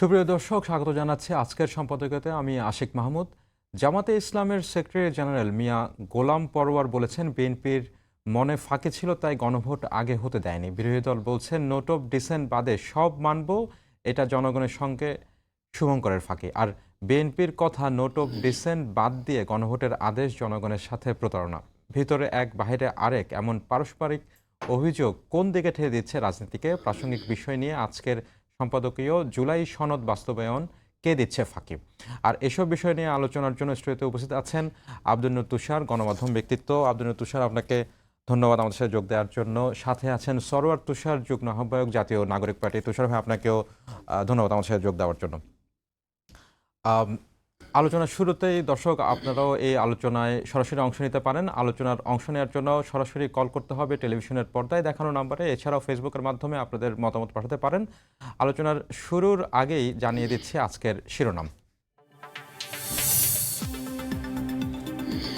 সুপ্রিয় দর্শক, স্বাগত জানাচ্ছি আজকের সম্পাদকীয়তে। আমি আশিক মাহমুদ। জামাতে ইসলামের সেক্রেটারি জেনারেল মিয়া গোলাম পরোয়ার বলেছেন, বিএনপির মনে ফাঁকি ছিল, তাই গণভোট আগে হতে দেয়নি। বিরোধী দল বলছেন, নোট অফ ডিসেন্ট বাদে সব মানব, এটা জনগণের সঙ্গে শুভঙ্করের ফাঁকি। আর বিএনপির কথা, নোট অফ ডিসেন্ট বাদ দিয়ে গণভোটের আদেশ জনগণের সাথে প্রতারণা। ভিতরে এক বাহিরে আরেক, এমন পারস্পরিক অভিযোগ কোন দিকে ঠেলে দিচ্ছে রাজনীতিকে? প্রাসঙ্গিক বিষয় নিয়ে আজকের সম্পাদকীয় জুলাই সনদ বাস্তবায়ন কে দিচ্ছে ফাঁকি। আর এসব বিষয় নিয়ে আলোচনার জন্য স্টুডিওতে উপস্থিত আছেন আব্দুল নূর তুষার, গণমাধ্যম ব্যক্তিত্ব। আব্দুল নূর তুষার, আপনাকে ধন্যবাদ আমাদের সাথে যোগ দেওয়ার জন্য। সাথে আছেন সরোয়ার তুষার, যুগ্ম আহ্বায়ক, জাতীয় নাগরিক পার্টি। তুষার ভাই, আপনাকেও ধন্যবাদ আমাদের সাথে যোগ দেওয়ার জন্য। আলোচনার শুরুতেই দর্শক, আপনারাও এই আলোচনায় সরাসরি অংশ নিতে পারেন। আলোচনার অংশ নেওয়ার জন্য সরাসরি কল করতে হবে টেলিভিশনের পর্দায় দেখানো নাম্বারে। এছাড়াও ফেসবুকের মাধ্যমে আপনাদের মতামত পাঠাতে পারেন। আলোচনার শুরুর আগেই জানিয়ে দিচ্ছি আজকের শিরোনাম।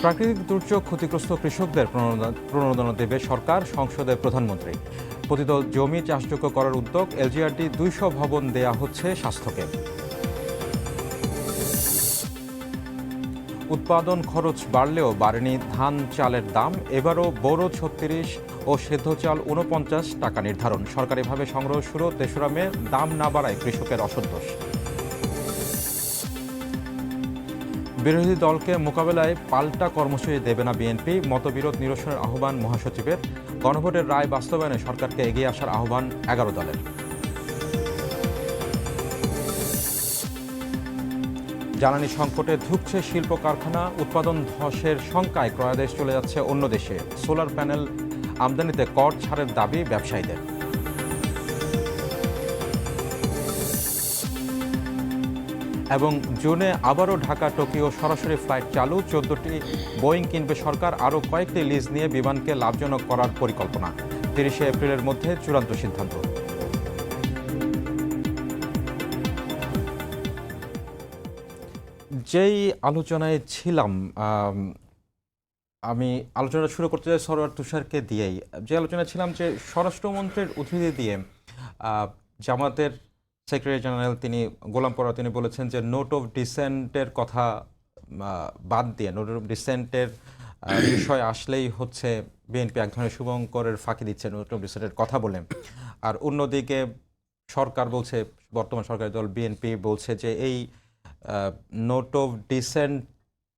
প্রাকৃতিক দুর্যোগ ক্ষতিগ্রস্ত কৃষকদের প্রণোদনা দেবে সরকার, সংসদে প্রধানমন্ত্রী। পতিত জমি চাষযোগ্য করার উদ্যোগ, এলজিআরডি 200 ভবন দেয়া হচ্ছে স্বাস্থ্যকে। উৎপাদন খরচ বাড়লেও বাড়েনি ধান চালের দাম, এবারও বোরো 36 ও সেদ্ধ চাল 49 টাকা নির্ধারণ। সরকারিভাবে সংগ্রহ শুরু 3রা মে, দাম না বাড়ায় কৃষকের অসন্তোষ। বিরোধী দলকে মোকাবেলায় পাল্টা কর্মসূচি দেবে না বিএনপি, মতবিরোধ নিরসনের আহ্বান মহাসচিবের। গণভোটের রায় বাস্তবায়নে সরকারকে এগিয়ে আসার আহ্বান 11 দলের। জ্বালানি সংকটে ধুঁকছে শিল্প কারখানা, উৎপাদন ধসের শঙ্কায় ক্রয়াদেশ চলে যাচ্ছে অন্য দেশে। সোলার প্যানেল আমদানিতে কর ছাড়ের দাবি ব্যবসায়ীদের। এবং জুনে আবারও ঢাকা টোকিও সরাসরি ফ্লাইট চালু, 14টি বোয়িং কিনবে সরকার, আরও কয়েকটি লিজ নিয়ে বিমানকে লাভজনক করার পরিকল্পনা। 30 এপ্রিলের মধ্যে চূড়ান্ত সিদ্ধান্ত। যেই আলোচনায় ছিলাম, আমি আলোচনা শুরু করতে চাই সরোয়ার তুষারকে দিয়েই। যে আলোচনায় ছিলাম যে স্বরাষ্ট্রমন্ত্রীর উদ্ধৃতি দিয়ে জামাতের সেক্রেটারি জেনারেল তিনি গোলাম পরোয়ার তিনি বলেছেন যে নোট অফ ডিসেন্টের কথা বাদ দিয়ে, নোট অফ ডিসেন্টের বিষয় আসলেই হচ্ছে বিএনপি এক ধরনের শুভঙ্করের ফাঁকি দিচ্ছে নোট অফ ডিসেন্টের কথা বলে। আর অন্যদিকে সরকার বলছে, বর্তমান সরকারি দল বিএনপি বলছে যে এই নোট অফ ডিসেন্ট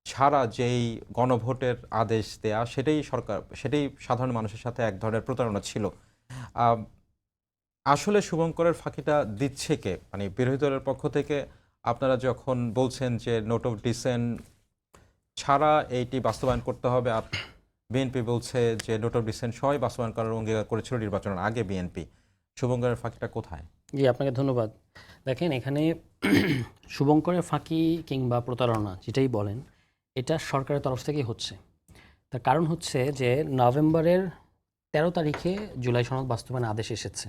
ছাড়া যেই গণভোটের আদেশ দেয়া, সেটাই সাধারণ মানুষের সাথে এক ধরনের প্রতারণা ছিল। আসলে শুভঙ্করের ফাঁকিটা দিচ্ছে কে? মানে বিরোধী দলের পক্ষ থেকে আপনারা যখন বলছেন যে নোট অফ ডিসেন্ট ছাড়া এইটি বাস্তবায়ন করতে হবে, আর বিএনপি বলছে যে নোট অফ ডিসেন্ট সবাই বাস্তবায়ন করার অঙ্গীকার করেছিল নির্বাচনের আগে বিএনপি। শুভঙ্করের ফাঁকিটা কোথায়? জি, আপনাকে ধন্যবাদ। দেখেন, এখানে শুভঙ্করের ফাঁকি কিংবা প্রতারণা যেটাই বলেন, এটা সরকারের তরফ থেকেই হচ্ছে। তার কারণ হচ্ছে যে নভেম্বরের 13 তারিখে জুলাই সনদ বাস্তবায়নের আদেশ এসেছে।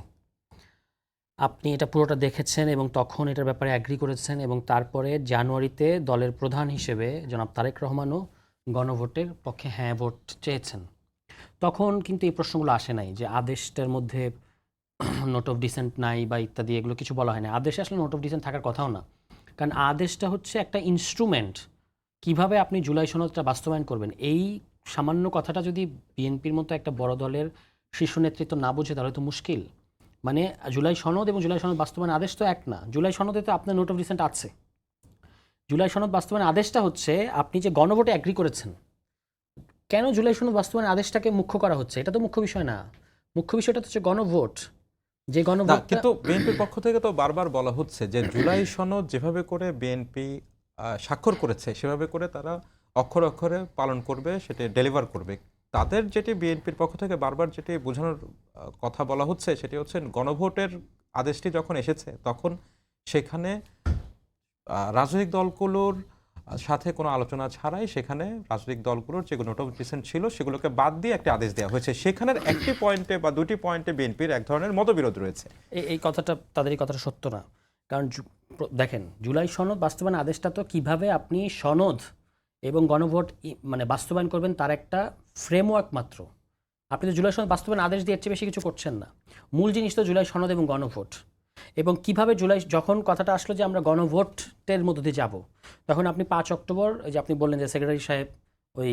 আপনি এটা পুরোটা দেখেছেন এবং তখন এটার ব্যাপারে অ্যাগ্রি করেছেন, এবং তারপরে জানুয়ারিতে দলের প্রধান হিসেবে জনাব তারেক রহমানও গণভোটের পক্ষে হ্যাঁ ভোট চেয়েছেন। তখন কিন্তু এই প্রশ্নগুলো আসে নাই যে আদেশটার মধ্যে নোট অফ ডিসেন্ট নাই বা ইত্যাদি, এগুলো কিছু বলা হয় না। আদেশে আসলে নোট অফ ডিসেন্ট থাকার কথাও না, কারণ আদেশটা হচ্ছে একটা ইনস্ট্রুমেন্ট। কিভাবে আপনি জুলাই সনদটা বাস্তবায়ন করবেন, এই সামান্য কথাটা যদি বিএনপির মতো একটা বড় দলের শীর্ষ নেতৃত্ব না বুঝে, তাহলে তো মুশকিল। মানে জুলাই সনদ এবং জুলাই সনদ বাস্তবায়ন আদেশ তো এক না। জুলাই সনদে তো আপনার নোট অফ ডিসেন্ট আছে। জুলাই সনদ বাস্তবায়ন আদেশটা হচ্ছে আপনি যে গণভোটে অ্যাগ্রি করেছেন। কেন জুলাই সনদ বাস্তবায়ন আদেশটাকে মুখ্য করা হচ্ছে? এটা তো মুখ্য বিষয় না। মুখ্য বিষয়টা হচ্ছে গণভোট। যে গণভোট, কিন্তু বিএনপির পক্ষ থেকে তো বারবার বলা হচ্ছে যে জুলাই সনদ যেভাবে করে বিএনপি স্বাক্ষর করেছে সেভাবে করে তারা অক্ষরে অক্ষরে পালন করবে, সেটা ডেলিভার করবে। তাদের যেটি বিএনপির পক্ষ থেকে বারবার যেটি বোঝানোর কথা বলা হচ্ছে, সেটি হচ্ছে গণভোটের আদেশটি যখন এসেছে তখন সেখানে রাজনৈতিক দলগুলোর সাথে কোনো আলোচনা ছাড়াই সেখানে রাজনৈতিক দলগুলোর যে নোট অফ ডিসেন্ট ছিল সেগুলোকে বাদ দিয়ে একটি আদেশ দেওয়া হয়েছে। সেখানের একটি পয়েন্টে বা দুটি পয়েন্টে বিএনপির এক ধরনের মতবিরোধ রয়েছে। এই কথাটা, তাদের এই কথাটা সত্য না। কারণ দেখেন, জুলাই সনদ বাস্তবায়ন আদেশটা তো কিভাবে আপনি সনদ এবং গণভোট মানে বাস্তবায়ন করবেন তার একটা ফ্রেমওয়ার্ক মাত্র। আপনি তো জুলাই সনদ বাস্তবায়ন আদেশ দিয়ে এর চেয়ে বেশি কিছু করছেন না। মূল জিনিস তো জুলাই সনদ এবং গণভোট। এবং কিভাবে জুলাই যখন কথাটা আসলো যে আমরা গণভোটের মধ্য দিয়ে যাব, তখন আপনি 5 অক্টোবর যে আপনি বললেন যে সেক্রেটারি সাহেব ওই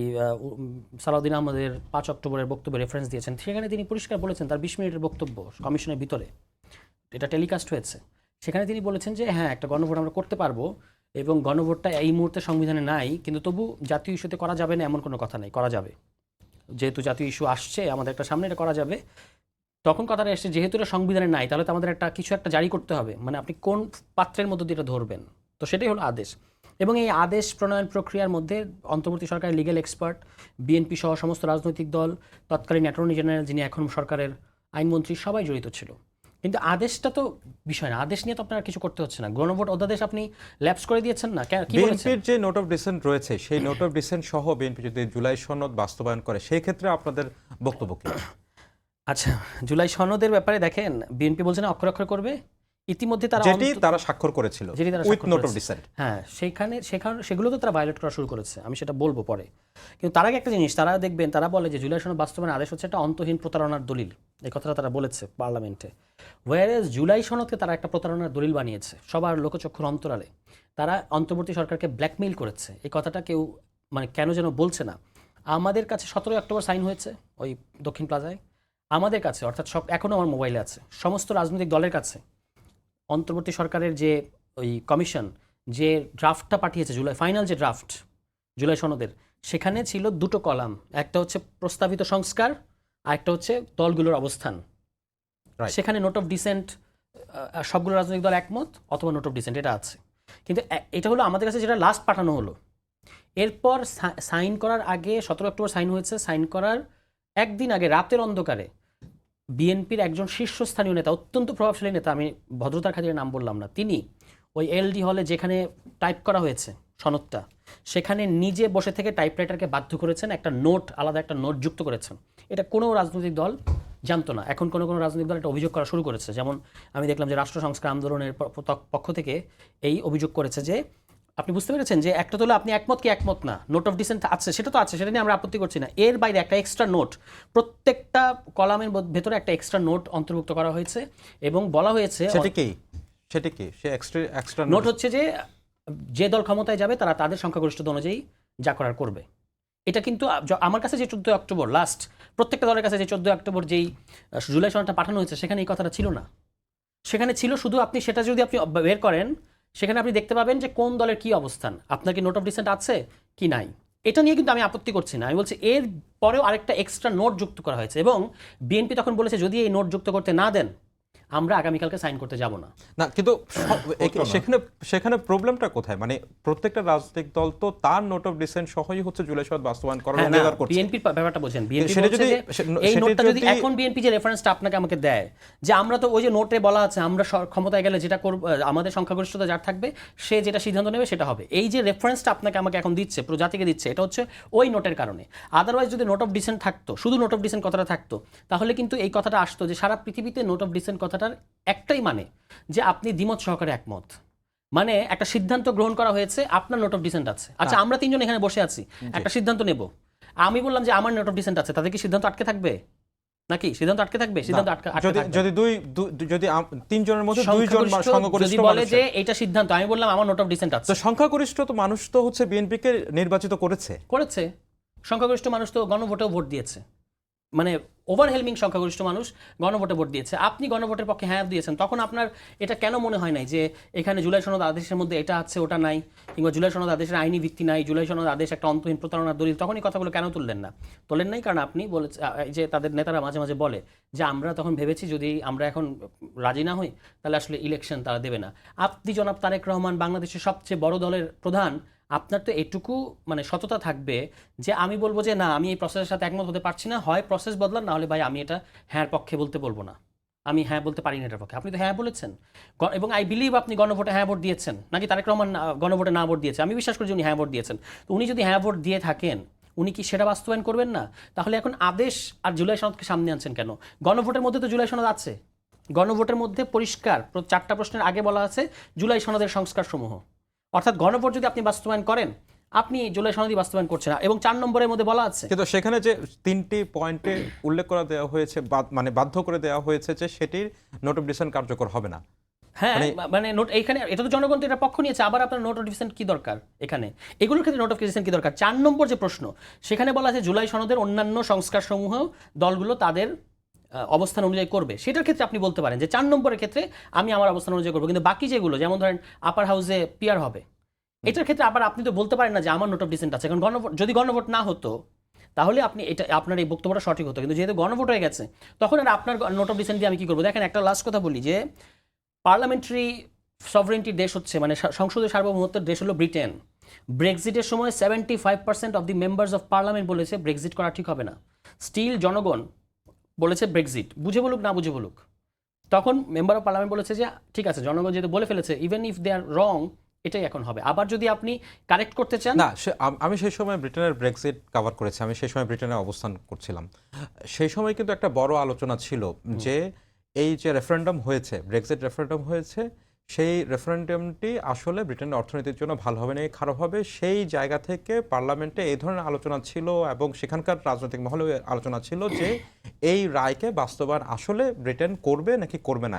সালাউদ্দিন আহমদের 5 অক্টোবরের বক্তব্যে রেফারেন্স দিয়েছেন, সেখানে তিনি পরিষ্কার বলেছেন তার 20 মিনিটের বক্তব্য কমিশনের ভিতরে, এটা টেলিকাস্ট হয়েছে, সেখানে তিনি বলেছেন যে হ্যাঁ একটা গণভোট আমরা করতে পারবো এবং গণভোটটা এই মুহূর্তে সংবিধানে নাই, কিন্তু তবু জাতীয় ইস্যুতে করা যাবে না এমন কোনো কথা নেই, করা যাবে, যেহেতু জাতীয় ইস্যু আসছে আমাদের একটা সামনে, এটা করা যাবে। তখন কথাটা এসছে যেহেতু এটা সংবিধানে নাই তাহলে তো আমাদের একটা কিছু একটা জারি করতে হবে, মানে আপনি কোন পাত্রের মধ্যে দিয়ে এটা ধরবেন, তো সেটাই হলো আদেশ। এবং এই আদেশ প্রণয়ন প্রক্রিয়ার মধ্যে অন্তর্বর্তী সরকারের লিগ্যাল এক্সপার্ট, বিএনপি সহ সমস্ত রাজনৈতিক দল, তৎকালীন অ্যাটর্নি জেনারেল যিনি এখন সরকারের আইনমন্ত্রী, সবাই জড়িত ছিল। কিন্তু আদেশটা তো বিষয় না, আদেশ নিয়ে তো আপনার কিছু করতে হচ্ছে না, গণভোট অধ্যাদেশ আপনি ল্যাপস করে দিয়েছেন না, কি বলেছেন? বিএনপির যে নোট অফ ডিসেন্ট রয়েছে সেই নোট অফ ডিসেন্ট সহ বিএনপি যদি জুলাই সনদ বাস্তবায়ন করে সেই ক্ষেত্রে আপনাদের বক্তব্য কি? আচ্ছা, জুলাই সনদের ব্যাপারে দেখেন বিএনপি বলছে না অক্ষর অক্ষর করবে, ইতিমধ্যে তারা যেটি তারা স্বাক্ষর করেছিল যেটি তারা উইথ স্বাক্ষর নোট অফ করেছে। ডিসেন্ট। হ্যাঁ, সেগুলো তো তারা ভায়োলেট করা শুরু করেছে, আমি সেটা বলবো পরে। কিন্তু তার আগে একটা জিনিস তারা দেখবেন, তারা বলে যে জুলাই সনদ বাস্তবায়নের আদেশ হচ্ছে একটা অন্তহীন প্রতারণার দলিল, এই কথাটা তারা বলেছে পার্লামেন্টে। ওয়ারেজ জুলাই সনদকে তারা একটা প্রতারণার দলিল বানিয়েছে সবার লোকচক্ষুর অন্তরালে, তারা অন্তর্বর্তী সরকারকে ব্ল্যাকমেইল করেছে, এই কথাটা কেউ মানে কেন যেন বলছে না। আমাদের কাছে 17 অক্টোবর সাইন হয়েছে ওই দক্ষিণ প্লাজায়, আমাদের কাছে অর্থাৎ সব এখনও আমার মোবাইলে আছে, সমস্ত রাজনৈতিক দলের কাছে অন্তর্বর্তী সরকারের যে ওই কমিশন যে ড্রাফটটা পাঠিয়েছে, জুলাই ফাইনাল যে ড্রাফট জুলাই সনদের, সেখানে ছিল দুটো কলাম, একটা হচ্ছে প্রস্তাবিত সংস্কার আর একটা হচ্ছে দলগুলোর অবস্থান। সেখানে নোট অফ ডিসেন্ট সবগুলো রাজনৈতিক দল একমত অথবা নোট অফ ডিসেন্ট এটা আছে। কিন্তু এটা হলো আমাদের কাছে যেটা লাস্ট পাঠানো হলো, এরপর সাইন করার আগে 17 অক্টোবর সাইন হয়েছে, সাইন করার একদিন আগে রাতের অন্ধকারে বিএনপির একজন শীর্ষস্থানীয় নেতা, অত্যন্ত প্রভাবশালী নেতা, আমি ভদ্রতার খাতিরে নাম বললাম না, তিনি ওই এলডি হলে যেখানে টাইপ করা হয়েছে সনদটা, সেখানে নিজে বসে থেকে টাইপরাইটারকে বাধ্য করেছেন, একটা নোট আলাদা একটা নোট যুক্ত করেছেন। এটা কোনো রাজনৈতিক দল জানতো না, এখন কোনো রাজনৈতিক দল এটা অভিযোগ করা শুরু করেছে। যেমন আমি দেখলাম যে রাষ্ট্র সংস্কার আন্দোলনের পক্ষ থেকে এই অভিযোগ করেছে যে আপনি বুঝতে পেরেছেন যে একটা তো হলো আপনি একমত কি একমত না, নোট অফ ডিসেন্ট আছে, সেটা তো আছে, সেটা নিয়ে আমরা আপত্তি করছি না, এর বাইরে একটা এক্সট্রা নোট, প্রত্যেকটা কলামের ভেতরে একটা এক্সট্রা নোট অন্তর্ভুক্ত করা হয়েছে এবং বলা হয়েছে সেটা কি সে এক্সট্রা নোট হচ্ছে যে দল ক্ষমতায় যাবে তারা তাদের সংখ্যাগরিষ্ঠতা অনুযায়ী যা করার করবে। এটা কিন্তু আমার কাছে যে 14 অক্টোবর লাস্ট প্রত্যেকটা দলের কাছে যে 14 অক্টোবর যেই জুলাই সনদটা পাঠানো হয়েছে সেখানে এই কথাটা ছিল না, সেখানে ছিল শুধু আপনি সেটা যদি আপনি বের করেন সেখানে আপনি দেখতে পাবেন যে কোন দলের কি অবস্থান, আপনার কি নোট অফ ডিসেন্ট আছে কি নাই। এটা নিয়ে কিন্তু আমি আপত্তি করছি না, আমি বলছি এর পরেও আরেকটা এক্সট্রা নোট যুক্ত করা হয়েছে এবং বিএনপি তখন বলেছে যদি এই নোট যুক্ত করতে না দেন আমরা আগামীকালকে সাইন করতে যাব না। না, কিন্তু সেখানে প্রবলেমটা কোথায়? মানে প্রত্যেকটা রাজনৈতিক দল তো তার নোট অফ ডিসেন্ট সহই হচ্ছে জুলাই সনদ বাস্তবায়ন করার অঙ্গীকার করছে। বিএনপির ব্যাপারটা বলছেন, বিএনপি বলছে যে এই নোটটা যদি এখন বিএনপি যে রেফারেন্সটা আপনাকে আমাকে দেয় যে আমরা তো ওই যে নোটে বলা আছে আমরা ক্ষমতায় গেলে যেটা করব আমাদের সংখ্যাগরিষ্ঠতা যার থাকবে সে যেটা সিদ্ধান্ত নেবে সেটা হবে, এই যে রেফারেন্সটা আপনাকে আমাকে এখন দিচ্ছে প্রজাতিকে দিচ্ছে এটা হচ্ছে ওই নোটের কারণে। আদারওয়াইজ যদি নোট অফ ডিসেন্ট থাকতো, শুধু নোট অফ ডিসেন্ট কথাটা থাকতো, তাহলে কিন্তু এই কথাটা আসতো যে সারা পৃথিবীতে নোট অফ ডিসেন্ট কথাটার একটাই মানে যে আপনি দ্বিমত সহকারে একমত, মানে একটা সিদ্ধান্ত গ্রহণ করা হয়েছে আপনার নোট অফ ডিসেন্ট আছে। আচ্ছা আমরা তিনজন এখানে বসে আছি একটা সিদ্ধান্ত নেব, আমি বললাম যে আমার নোট অফ ডিসেন্ট আছে, তাদের কি সিদ্ধান্ত আটকে থাকবে নাকি? সিদ্ধান্ত আটকে থাকবে? সিদ্ধান্ত যদি তিনজনের মধ্যে দুইজন সংখ্যাগরিষ্ঠ বলে যে এটা সিদ্ধান্ত, আমি বললাম আমার নোট অফ ডিসেন্ট আছে, তো সংখ্যাগরিষ্ঠ তো মানুষ তো হচ্ছে বিএনপিকে নির্বাচিত করেছে সংখ্যাগরিষ্ঠ মানুষ তো গণভোটেও ভোট দিয়েছে, মানে ওভারহেলমিং সংখ্যাগরিষ্ঠ মানুষ গণভোটে ভোট দিয়েছে, আপনি গণভোটের পক্ষে হ্যাঁ দিয়েছেন, তখন আপনার এটা কেন মনে হয় নাই যে এখানে জুলাই সনদ আদেশের মধ্যে এটা আছে ওটা নাই, কিংবা জুলাই সনদ আদেশের আইনি ভিত্তি নাই, জুলাই সনদ আদেশ একটা অন্তহীন প্রতারণার দলিল, তখন এই কথাগুলো কেন তুললেন না? তোলেন নাই কারণ আপনি বলেছে যে তাদের নেতারা মাঝে মাঝে বলে যে আমরা তখন ভেবেছি যদি আমরা এখন রাজি না হই তাহলে আসলে ইলেকশন তারা দেবে না। আপনি জনাব তারেক রহমান বাংলাদেশের সবচেয়ে বড় দলের প্রধান, আপনার তো এটুকু মানে সততা থাকবে যে আমি বলবো যে না আমি এই প্রসেসের সাথে একমত হতে পারছি না, হয় প্রসেস বদলান, না হলে ভাই আমি এটা হ্যাঁ পক্ষে বলতে বলবো না, আমি হ্যাঁ বলতে পারি না এটার পক্ষে। আপনি তো হ্যাঁ বলেছেন এবং আই বিলিভ আপনি গণভোটে হ্যাঁ ভোট দিয়েছেন, নাকি তারেক রহমান গণভোটে না ভোট দিয়েছে? আমি বিশ্বাস করি যে উনি হ্যাঁ ভোট দিয়েছেন। তো উনি যদি হ্যাঁ ভোট দিয়ে থাকেন উনি কি সেটা বাস্তবায়ন করবেন না? তাহলে এখন আদেশ আর জুলাই সনদকে সামনে আনছেন কেন? গণভোটের মধ্যে তো জুলাই সনদ আছে, গণভোটের মধ্যে পরিষ্কার 4টা প্রশ্নের আগে বলা আছে জুলাই সনদের সংস্কার সমূহ, অর্থাৎ গণভোট যদি আপনি বাস্তবায়ন করেন আপনি জুলাই সনদই বাস্তবায়ন করছেন না। এবং 4 নম্বরের মধ্যে বলা আছে, কিন্তু সেখানে যে 3টি পয়েন্টে উল্লেখ করে দেওয়া হয়েছে মানে বাধ্য করে দেওয়া হয়েছে যে সেটির নোট অফ ডিসেন্ট কার্যকর হবে না, হ্যাঁ, মানে নোট এইখানে এটা তো জনগণ তো এটা পক্ষ নিয়েছে, আবার আপনার নোট অফ ডিসেন্ট কি দরকার এখানে? এগুলোর ক্ষেত্রে নোট অফ ডিসেন্ট কি দরকার? 4 নম্বর যে প্রশ্ন, সেখানে বলা আছে জুলাই সনদের অন্যান্য সংস্কারসমূহ দলগুলো তাদের অবস্থান অনুযায়ী করবে। সেটার ক্ষেত্রে আপনি বলতে পারেন যে 4 নম্বরের ক্ষেত্রে আমি আমার অবস্থান অনুযায়ী করবো, কিন্তু বাকি যেগুলো যেমন ধরেন আপার হাউসে পিয়ার হবে, এটার ক্ষেত্রে আবার আপনি তো বলতে পারেন না যে আমার নোট অফ ডিসেন্ট আছে, কারণ গণভোট, যদি গণভোট না হতো তাহলে আপনি এটা, আপনার এই বক্তব্যটা সঠিক হতো, কিন্তু যেহেতু গণভোট হয়ে গেছে তখন আর আপনার নোট অফ ডিসেন্ট দিয়ে আমি কি করবো? দেখেন, একটা লাস্ট কথা বলি যে পার্লামেন্টারি সভরেন্টির দেশ হচ্ছে, মানে সংসদীয় সার্বভৌমত্বের দেশ হলো ব্রিটেন। ব্রেক্সিটের সময় 75% of the members of parliament বলেছে ব্রেক্সিট করা ঠিক হবে না। স্টিল জনগণ বলেছে ব্রেক্সিট, বুঝে বলুক না বুঝে বলুক, তখন মেম্বার অফ পার্লামেন্ট বলেছে যে ঠিক আছে, জনগণ যেহেতু বলে ফেলেছে, ইভেন ইফ দে আর রং, এটাই এখন হবে। আবার যদি আপনি কারেক্ট করতে চান, না, আমি সেই সময় ব্রিটেনের ব্রেক্সিট কভার করেছি, আমি সেই সময় ব্রিটেনে অবস্থান করছিলাম। সেই সময় কিন্তু একটা বড় আলোচনা ছিল যে এই যে রেফারেন্ডাম হয়েছে, ব্রেক্সিট রেফারেন্ডাম হয়েছে, সেই রেফারেন্ডামটি আসলে ব্রিটেনের অর্থনীতির জন্য ভালো হবে না খারাপ হবে, সেই জায়গা থেকে পার্লামেন্টে এই ধরনের আলোচনা ছিল এবং সেখানকার রাজনৈতিক মহলে আলোচনা ছিল যে এই রায়কে বাস্তবায়ন আসলে ব্রিটেন করবে নাকি করবে না।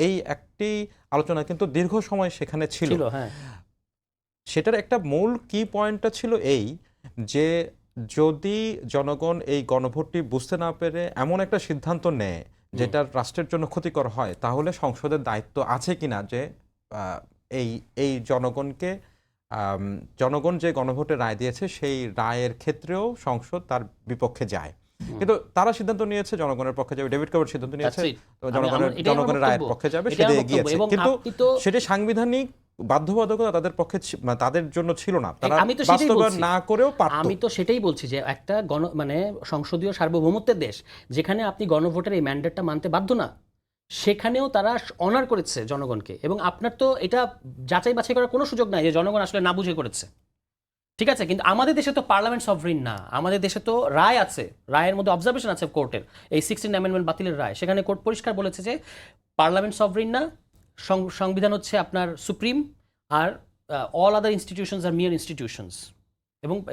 এই একটি আলোচনা কিন্তু দীর্ঘ সময় সেখানে ছিল। হ্যাঁ, সেটার একটা মূল কি পয়েন্টটা ছিল এই যে যদি জনগণ এই গণভোটটি বুঝতে না পেরে এমন একটা সিদ্ধান্ত নেয় যেটা রাষ্ট্রের জন্য ক্ষতিকর হয়, তাহলে সংসদের দায়িত্ব আছে কিনা যে এই এই জনগণকে জনগণ যে গণভোটে রায় দিয়েছে সেই রায়ের ক্ষেত্রেও সংসদ তার বিপক্ষে যায়। কিন্তু তারা সিদ্ধান্ত নিয়েছে জনগণের পক্ষে যাবে, ডেভিড ক্যামেরন সিদ্ধান্ত নিয়েছে তো জনগণের রায়ের পক্ষে যাবে, সেটা এগিয়েছে। কিন্তু সেটা সাংবিধানিক বাধ্যবাধকতা তাদের পক্ষে তাদের জন্য ছিল না, তারা বাস্তবায়ন না করেও পারত। আমি তো সেটাই বলছি যে একটা মানে সংসদীয় সার্বভৌমত্বের দেশ যেখানে আপনি গণভোটের এই ম্যান্ডেটটা মানতে বাধ্য না, সেখানেও তারা অনার করেছে জনগণকে, এবং আপনার তো এটা যাচাই বাছাই করার কোনো সুযোগ নাই যে জনগণ আসলে না বুঝে করেছে। ঠিক আছে, কিন্তু আমাদের দেশে তো পার্লামেন্ট সভরিন না, আমাদের দেশে তো রায় আছে, রায়ের মধ্যে অবজারভেশন আছে কোর্টের, এই 16 অ্যামেন্ডমেন্ট বাতিলের রায়, সেখানে কোর্ট পরিষ্কার বলেছে যে পার্লামেন্ট সভরিন না, সংবিধান হচ্ছে আপনার সুপ্রিম, আর অল আদার ইনস্টিটিউশনস আর মিয়ার ইনস্টিটিউশনস,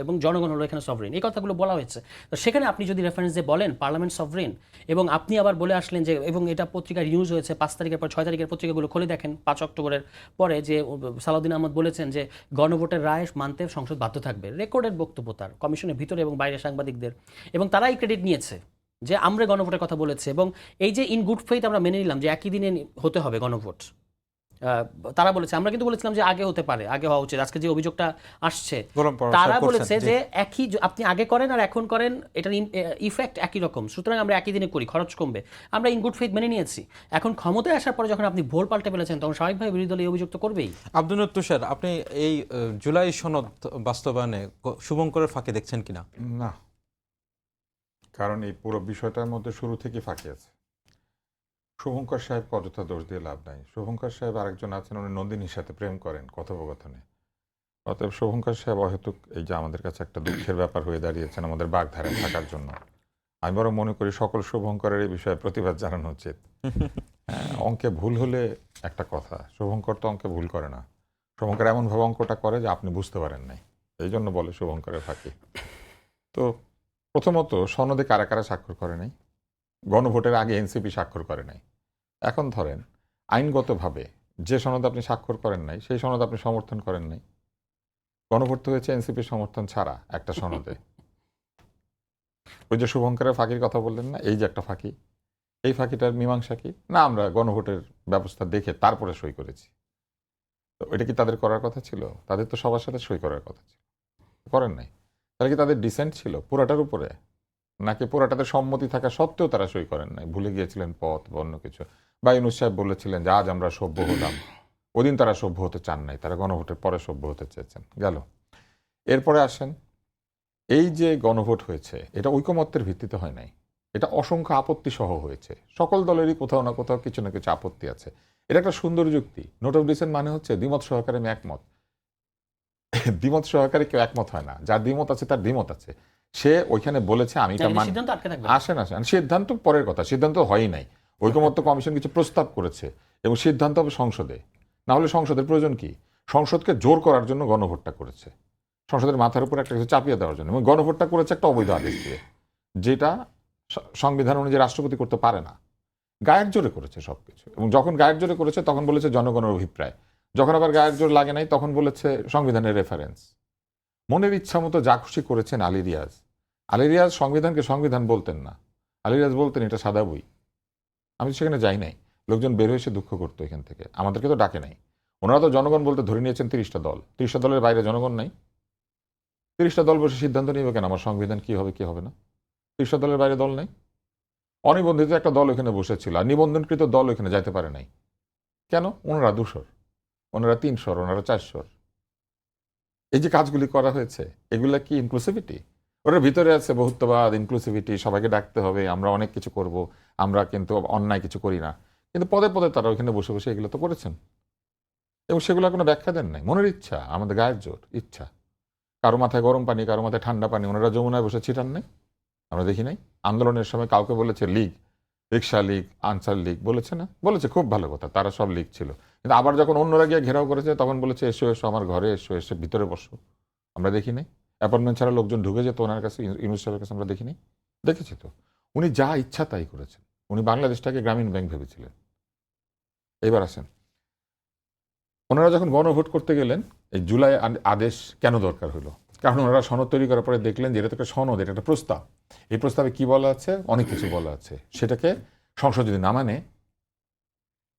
এবং জনগণ হলো এখানে সভরিন, এই কথাগুলো বলা হয়েছে। তো সেখানে আপনি যদি রেফারেন্স দিয়ে বলেন পার্লামেন্ট সভরিন, এবং আপনি আবার বলে আসলেন যে, এবং এটা পত্রিকার নিউজ হয়েছে 5 তারিখের পর, 6 তারিখের পত্রিকাগুলো খুলে দেখেন 5 অক্টোবরের পরে, যে সালাউদ্দিন আহমদ বলেছেন যে গণভোটের রায় মানতে সংসদ বাধ্য থাকবে। রেকর্ডেড বক্তব্য তার, কমিশনের ভিতরে এবং বাইরে সাংবাদিকদের, এবং তারাই ক্রেডিট নিয়েছে যে আমরা গণভোটের কথা বলেছে, এবং এই যে ইন গুড ফেইথ আমরা মেনে নিলাম যে একই দিনে হতে হবে গণভোট, তারা বলেছে, আমরা কিন্তু বলেছিলাম যে আগে হতে পারে, আগে হওয়া উচিত। আজকে যে অভিযোগটা আসছে, তারা বলেছে যে একই, আপনি আগে করেন আর এখন করেন, এটার ইফেক্ট একই রকম, সুতরাং আমরা একই দিনে করি, খরচ কমবে। আমরা ইন গুড ফেইথ মেনে নিয়েছি। এখন ক্ষমতায় আসার পরে যখন আপনি ভোল পাল্টে ফেলেছেন, তখন স্বাভাবিকভাবে বিরোধী দল এই অভিযোগ তো করবেই। আব্দুল তুষার, আপনি এই জুলাই সনদ বাস্তবায়নে শুভঙ্করের ফাঁকি দেখছেন কিনা? না, কারণ এই পুরো বিষয়টার মধ্যে শুরু থেকে ফাঁকি আছে। শুভঙ্কর সাহেব অযথা দোষ দিয়ে লাভ নাই। শুভঙ্কর সাহেব আরেকজন আছেন, উনি নন্দিনীর সাথে প্রেম করেন কথোপকথনে। অতএব শুভঙ্কর সাহেব অহেতুক এই যে আমাদের কাছে একটা দুঃখের ব্যাপার হয়ে দাঁড়িয়েছেন আমাদের বাগধারায় থাকার জন্য। আমি বরং মনে করি সকল শুভঙ্করের এই বিষয়ে প্রতিবাদ জানানো উচিত। অঙ্কে ভুল হলে একটা কথা, শুভঙ্কর তো অঙ্কে ভুল করে না। শুভঙ্কর এমনভাবে অঙ্কটা করে যে আপনি বুঝতে পারেন নাই, এই জন্য বলে শুভঙ্করের ফাঁকি। তো প্রথমত সনদে কারা কারা স্বাক্ষর করে নাই, গণভোটের আগে এনসিপি স্বাক্ষর করে নাই। এখন ধরেন আইনগতভাবে যে সনদ আপনি স্বাক্ষর করেন নাই সেই সনদ আপনি সমর্থন করেন নাই, গণভোট হয়েছে এনসিপির সমর্থন ছাড়া একটা সনদে। ওই যে শুভঙ্করের ফাঁকির কথা বললেন না, এই যে একটা ফাঁকি, এই ফাঁকিটার মীমাংসা কি না, আমরা গণভোটের ব্যবস্থা দেখে তারপরে সই করেছি। তো এটা কি তাদের করার কথা ছিল? তাদের তো সবার সাথে সই করার কথা ছিল, করেন নাই। তাহলে কি তাদের ডিসেন্ট ছিল পুরাটার উপরে, নাকি পুরাটাতে সম্মতি থাকা সত্ত্বেও তারা সই করেন নাই, ভুলে গিয়েছিলেন পথ বা অন্য কিছু? বা ইউনূস সাহেব বলেছিলেন যে আজ আমরা সভ্য হলাম, ওদিন তারা সভ্য হতে চান নাই, তারা গণভোটের পরে সভ্য হতে চেয়েছেন। গেল। এরপরে আসেন, এই যে গণভোট হয়েছে এটা ঐকমত্যের ভিত্তিতে হয় নাই, এটা অসংখ্য আপত্তি সহ হয়েছে। সকল দলেরই কোথাও না কোথাও কিছু না কিছু আপত্তি আছে। এটা একটা সুন্দর যুক্তি। নোট অফ ডিসেন্ট মানে হচ্ছে দ্বিমত সহকারে আমি একমত। দ্বিমত সহকারে কেউ একমত হয় না, যার দ্বিমত আছে তার দ্বিমত আছে। সে ওইখানে বলেছে আমি এটা মানি। আসেন, সিদ্ধান্ত পরের কথা, সিদ্ধান্ত হয়ই নাই। ঐকমত্য কমিশন কিছু প্রস্তাব করেছে এবং সিদ্ধান্ত হবে সংসদে, না হলে সংসদের প্রয়োজন কি? সংসদকে জোর করার জন্য গণভোটটা করেছে, সংসদের মাথার উপর একটা কিছু চাপিয়ে দেওয়ার জন্য, এবং গণভোটটা করেছে একটা অবৈধ আদেশ দিয়ে, যেটা সংবিধান অনুযায়ী রাষ্ট্রপতি করতে পারে না। গায়ের জোরে করেছে সবকিছু, এবং যখন গায়ের জোরে করেছে তখন বলেছে জনগণের অভিপ্রায়, যখন আবার গায়ের জোর লাগে নাই তখন বলেছে সংবিধানের রেফারেন্স। মনের ইচ্ছা মতো যা খুশি করেছেন আলী রিয়াজ। আলী রিয়াজ সংবিধানকে সংবিধান বলতেন না, আলী রিয়াজ বলতেন এটা সাদা বই। আমি তো সেখানে যাই নাই, লোকজন বের হয়ে এসে দুঃখ করতো এখান থেকে, আমাদেরকে তো ডাকে নাই। ওনারা তো জনগণ বলতে ধরে নিয়েছেন 30টা দল, 30টা দলের বাইরে জনগণ নাই। 30টা দল বসে সিদ্ধান্ত নিবে কেন আমার সংবিধান কি হবে কি হবে না? 30টা দলের বাইরে দল নাই। অনিবন্ধিত একটা দল ওখানে বসেছিল, আর নিবন্ধনকৃত দল ওখানে যাইতে পারে নাই কেন? ওনারা 200, ওনারা 300, ওনারা 400। এই যে কাজগুলি করা হয়েছে এগুলা কি ইনক্লুসিভিটি? ওটার ভিতরে আছে বহুত্ববাদ, ইনক্লুসিভিটি, সবাইকে ডাকতে হবে, আমরা অনেক কিছু করব, আমরা কিন্তু অন্যায় কিছু করি না। কিন্তু পদে পদে তারা ওইখানে বসে বসে এগুলো তো করেছেন, এবং সেগুলো কোনো ব্যাখ্যা দেন নাই। মনের ইচ্ছা, আমাদের গায়ের জোর ইচ্ছা। কারো মাথায় গরম পানি, কারো মাথায় ঠান্ডা পানি, ওনারা যমুনায় বসে ছিটান নাই? আমরা দেখি নাই? আন্দোলনের সময় কাউকে বলেছে লীগ, রিক্সা লীগ, আনসার লীগ বলেছে না? বলেছে, খুব ভালো কথা, তারা সব লীগ ছিল। কিন্তু আবার যখন অন্যরা গিয়ে ঘেরাও করেছে তখন বলেছে এসো এসো আমার ঘরে এসো, এসে ভিতরে বসো। আমরা দেখি নাই? অ্যাপয়েন্টমেন্ট ছাড়া লোকজন ঢুকে যেত ওনার কাছে, ইউনূস সাহেবের কাছে, আমরা দেখি নাই? দেখেছি তো। উনি যা ইচ্ছা তাই করেছেন। উনি বাংলাদেশটাকে গ্রামীণ ব্যাংক ভেবেছিলেন। এবার আসেন, ওনারা যখন গণভোট করতে গেলেন, এই জুলাই আদেশ কেন দরকার হলো? কারণ ওনারা সনদ তৈরি করার পরে দেখলেন যে এটা তো একটা সনদ, এটা একটা প্রস্তাব। এই প্রস্তাবে কি বলা আছে? অনেক কিছু বলা আছে। সেটাকে সংসদ যদি না মানে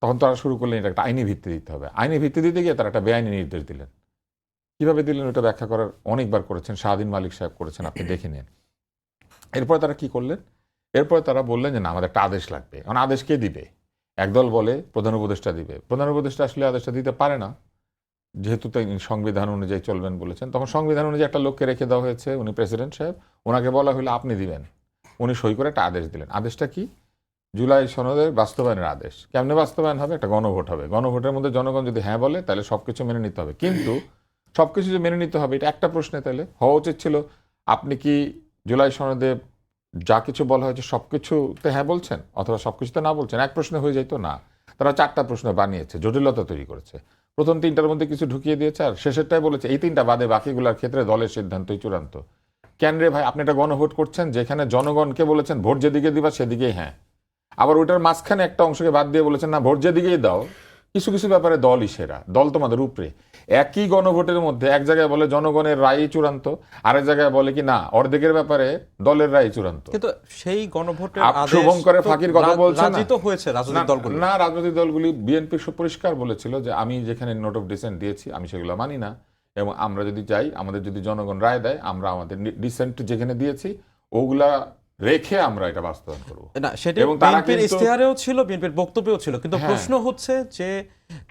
তখন তারা শুরু করলেন এটা একটা আইনি ভিত্তি দিতে হবে। আইনি ভিত্তি দিতে গিয়ে তারা একটা বেআইনি নির্দেশ দিলেন। কিভাবে দিলেন ওটা ব্যাখ্যা করার অনেকবার করেছেন, শাহদিন মালিক সাহেব করেছেন, আপনি দেখে নিন। এরপরে তারা কি করলেন? এরপরে তারা বললেন যে না, আমাদের একটা আদেশ লাগবে। এখন আদেশ কে দিবে? একদল বলে প্রধান উপদেষ্টা দিবে। প্রধান উপদেষ্টা আসলে আদেশটা দিতে পারে না, যেহেতু তিনি সংবিধান অনুযায়ী চলবেন বলেছেন। তখন সংবিধান অনুযায়ী একটা লোককে রেখে দেওয়া হয়েছে, উনি প্রেসিডেন্ট সাহেব। ওনাকে বলা হলো আপনি দিবেন। উনি সই করে একটা আদেশ দিলেন। আদেশটা কি? জুলাই সনদের বাস্তবায়নের আদেশ। কেমনে বাস্তবায়ন হবে? একটা গণভোট হবে। গণভোটের মধ্যে জনগণ যদি হ্যাঁ বলে তাহলে সবকিছু মেনে নিতে হবে। কিন্তু সবকিছু যে মেনে নিতে হবে এটা একটা প্রশ্নে তাহলে হওয়া উচিত ছিল, আপনি কি জুলাই সনদে যা কিছু বলা হয়েছে সবকিছুতে হ্যাঁ বলছেন অথবা সবকিছুতে না বলছেন? এক প্রশ্নে হয়ে যাইতো না। তারা 4টা প্রশ্ন বানিয়েছে, জটিলতা তৈরি করেছে। প্রথম 3টার মধ্যে কিছু ঢুকিয়ে দিয়েছে, আর শেষেরটাই বলেছে এই 3টা বাদে বাকিগুলোর ক্ষেত্রে দলের সিদ্ধান্তই চূড়ান্ত। কেন রে ভাই, আপনি একটা গণভোট করছেন যেখানে জনগণকে বলেছেন ভোট যেদিকে দিবা সেদিকেই হ্যাঁ, আবার ওইটার মাঝখানে একটা অংশকে বাদ দিয়ে বলেছেন না, ভোট যেদিকেই দাও। কিছু কিছু ব্যাপারে দলই সেরা, দল তোমাদের উপরে। একই গণভোটের মধ্যে এক জায়গায় বলে জনগণের রায়ই চূড়ান্ত, আরেক জায়গায় বলে কি না অর্ধেকের ব্যাপারে দলের রায় চূড়ান্ত। কিন্তু সেই গণভোটের আদেশ শুভঙ্করের ফাঁকির কথা বলছেন না? রাজি তো হয়েছে রাজনৈতিক দলগুলো। না, রাজনৈতিক দলগুলি, বিএনপি পরিষ্কার বলেছিল যে আমি যেখানে নোট অফ ডিসেন্ট দিয়েছি আমি সেগুলো মানি না, এবং আমরা যদি যাই, আমাদের যদি জনগণ রায় দেয়, আমরা আমাদের ডিসেন্ট যেখানে দিয়েছি ওগুলা রেখে আমরা এটা বাস্তবায়ন করব। না, সেটা এবং তারা বিএনপির কিন্তু ইশতেহারেও ছিল, বিএনপির বক্তব্যেও ছিল। কিন্তু হ্যাঁ। প্রশ্ন হচ্ছে যে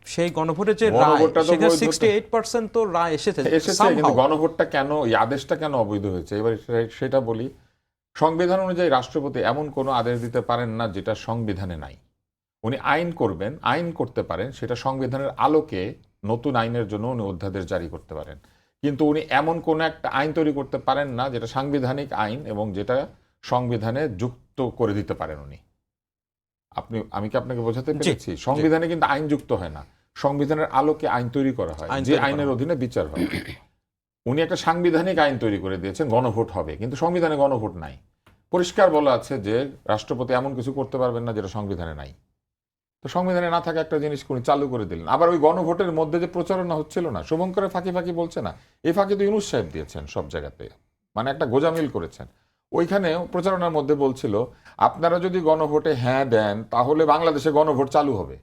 সেই গণভোটের যে রায়, গণভোটটা তো সেখানে বৈধতা- 68% তো রায় এসেছে এসেছে, কিন্তু গণভোটটা কেন, এই আদেশটা কেন অবৈধ হয়েছে এবার সেটা বলি। সংবিধান অনুযায়ী রাষ্ট্রপতি এমন কোনো আদেশ দিতে পারেন না যেটা সংবিধানে নাই। উনি আইন করবেন, আইন করতে পারেন, সেটা সংবিধানের আলোকে নতুন আইনের জন্য উনি অধ্যাদেশ জারি করতে পারেন। কিন্তু উনি এমন কোন একটা আইন তৈরি করতে পারেন না যেটা সাংবিধানিক আইন এবং যেটা সংবিধানে যুক্ত করে দিতে পারেন উনি। আমি কি আপনাকে বোঝাতে পেরেছি? সংবিধানে কিন্তু আইন যুক্ত হয় না, সংবিধানের আলোকে আইন তৈরি করা হয়, যে আইনের অধীনে বিচার হয়। উনি একটা সাংবিধানিক আইন তৈরি করে দিয়েছেন, গণভোট হবে, কিন্তু সংবিধানে গণভোট নাই। পরিষ্কার বলা আছে যে রাষ্ট্রপতি এমন কিছু করতে পারবেন না যেটা সংবিধানে নাই। তো সংবিধানে না থাকা একটা জিনিস উনি চালু করে দিলেন। আবার ওই গণভোটের মধ্যে যে প্রচারণা হচ্ছিল না, শুভঙ্করের ফাঁকি ফাঁকি বলছে না, এই ফাঁকি তো ইউনূস সাহেব দিয়েছেন সব জায়গাতে, মানে একটা গোজামিল করেছেন। ওইখানে প্রচারণার মধ্যে বলছিল আপনারা যদি গণভোটে হ্যাঁ দেন তাহলে বাংলাদেশে গণভোট চালু হবে।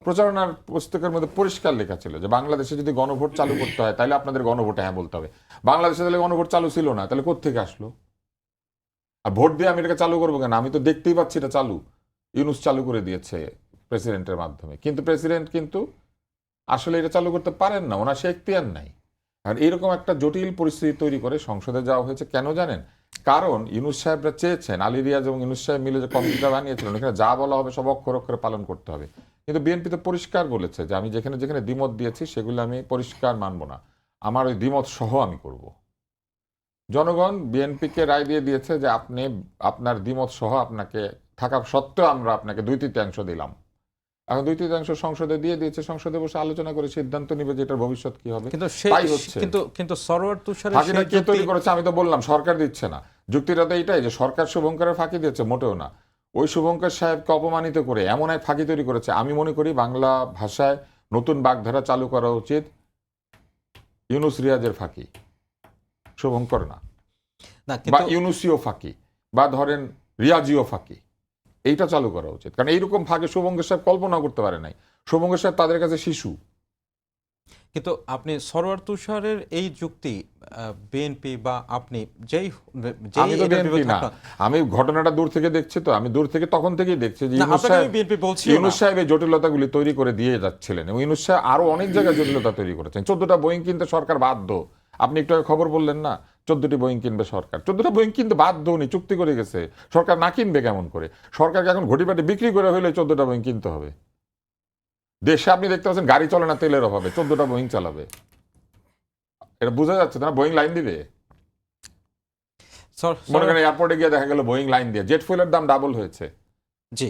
প্রচারণার পুস্তকের মধ্যে পরিষ্কার লেখা ছিল যে বাংলাদেশে যদি গণভোট চালু করতে হয় তাহলে আপনাদের গণভোটে হ্যাঁ বলতে হবে। বাংলাদেশে তাহলে গণভোট চালু ছিল না, তাহলে কোত্থেকে আসলো? আর ভোট দিয়ে আমি এটাকে চালু করবো কেন? আমি তো দেখতেই পাচ্ছি এটা চালু, ইউনূস চালু করে দিয়েছে প্রেসিডেন্টের মাধ্যমে। কিন্তু প্রেসিডেন্ট কিন্তু আসলে এটা চালু করতে পারেন না, ওনার সে এখতিয়ার নাই। আর এইরকম একটা জটিল পরিস্থিতি তৈরি করে সংসদে যাওয়া হয়েছে। কেন জানেন? কারণ ইউনূস সাহেবরা চেয়েছেন, আলী রিয়াজ এবং ইউনূস সাহেব মিলে যে কমিটিটা বানিয়েছিলেন এখানে যা বলা হবে সব অক্ষর অক্ষরে পালন করতে হবে। কিন্তু বিএনপি তো পরিষ্কার বলেছে যে আমি যেখানে যেখানে দ্বিমত দিয়েছি সেগুলো আমি পরিষ্কার মানব না, আমার ওই দ্বিমত সহ আমি করব। জনগণ বিএনপিকে রায় দিয়ে দিয়েছে যে আপনি আপনার দ্বিমত সহ আপনাকে থাকা সত্ত্বেও আমরা আপনাকে 2/3 দিলাম। এখন 2/3 সংসদে দিয়ে দিয়েছে, সংসদে বসে আলোচনা করে সিদ্ধান্ত নিবে যে এটার ভবিষ্যৎ কি হবে। কিন্তু তাই হচ্ছে। কিন্তু সরোয়ার তুষারের ফাঁকিটা সেই কে তৈরি যুক্তি- করেছে? আমি তো বললাম সরকার দিচ্ছে না। যুক্তিটা তো এইটাই যে সরকার শুভঙ্করের ফাঁকি দিয়েছে, মোটেও না। ওই শুভঙ্কর সাহেবকে অপমানিত করে এমন এক ফাঁকি তৈরি করেছে। আমি মনে করি বাংলা ভাষায় নতুন বাগধারা চালু করা উচিত, ইউনুস রিয়াজের ফাঁকি, শুভঙ্কর না, না বা কিন্তু ইউনুসীয় ফাঁকি, বা ধরেন রিয়াজীয় ফাঁকি, এইটা চালু করা উচিত। কারণ এইরকম ফাঁকে শুভঙ্কর সাহেব কল্পনা করতে পারে নাই। শুভঙ্কর সাহেব তাদের কাছে শিশু। কিন্তু আপনি সরোয়ার তুষারের এই যুক্তি বিএনপি বা আপনি যেই আমি তো এটার বিএনপি বিরুদ্ধে না, থাকবেন- আমি ঘটনাটা দূর থেকে দেখছি, তো আমি দূর থেকে তখন থেকেই দেখছি যে না, ইউনুস আপনাকে সাহেব আমি বিএনপি বলছি ইউনুস সাহেব এই জটিলতাগুলি তৈরি করে দিয়ে যাচ্ছিলেন, এবং ইউনুস সাহেব আরো অনেক জায়গায় জটিলতা তৈরি করেছেন। 14টা বোয়িং কিনতে সরকার বাধ্য। আপনি একটু আগে খবর বললেন না, 14টি বোয়িং কিনবে সরকার। 14টা বোয়িং কিনতে বাধ্য, উনি চুক্তি করে গেছে। সরকার না কিনবে কেমন করে? সরকারকে এখন ঘটিবাটি বিক্রি করে হলে 14টা বোয়িং কিনতে হবে। দেশে আপনি দেখতে পাচ্ছেন গাড়ি চলে না তেলের অভাবে, 14টা বোয়িং চালাবে। এটা বোঝা যাচ্ছে না, বোয়িং লাইন দিবে। মনে করেন এয়ারপোর্টে গিয়ে দেখা গেল বোয়িং লাইন দিয়ে জেট ফুয়েলের দাম ডাবল হয়েছে। জি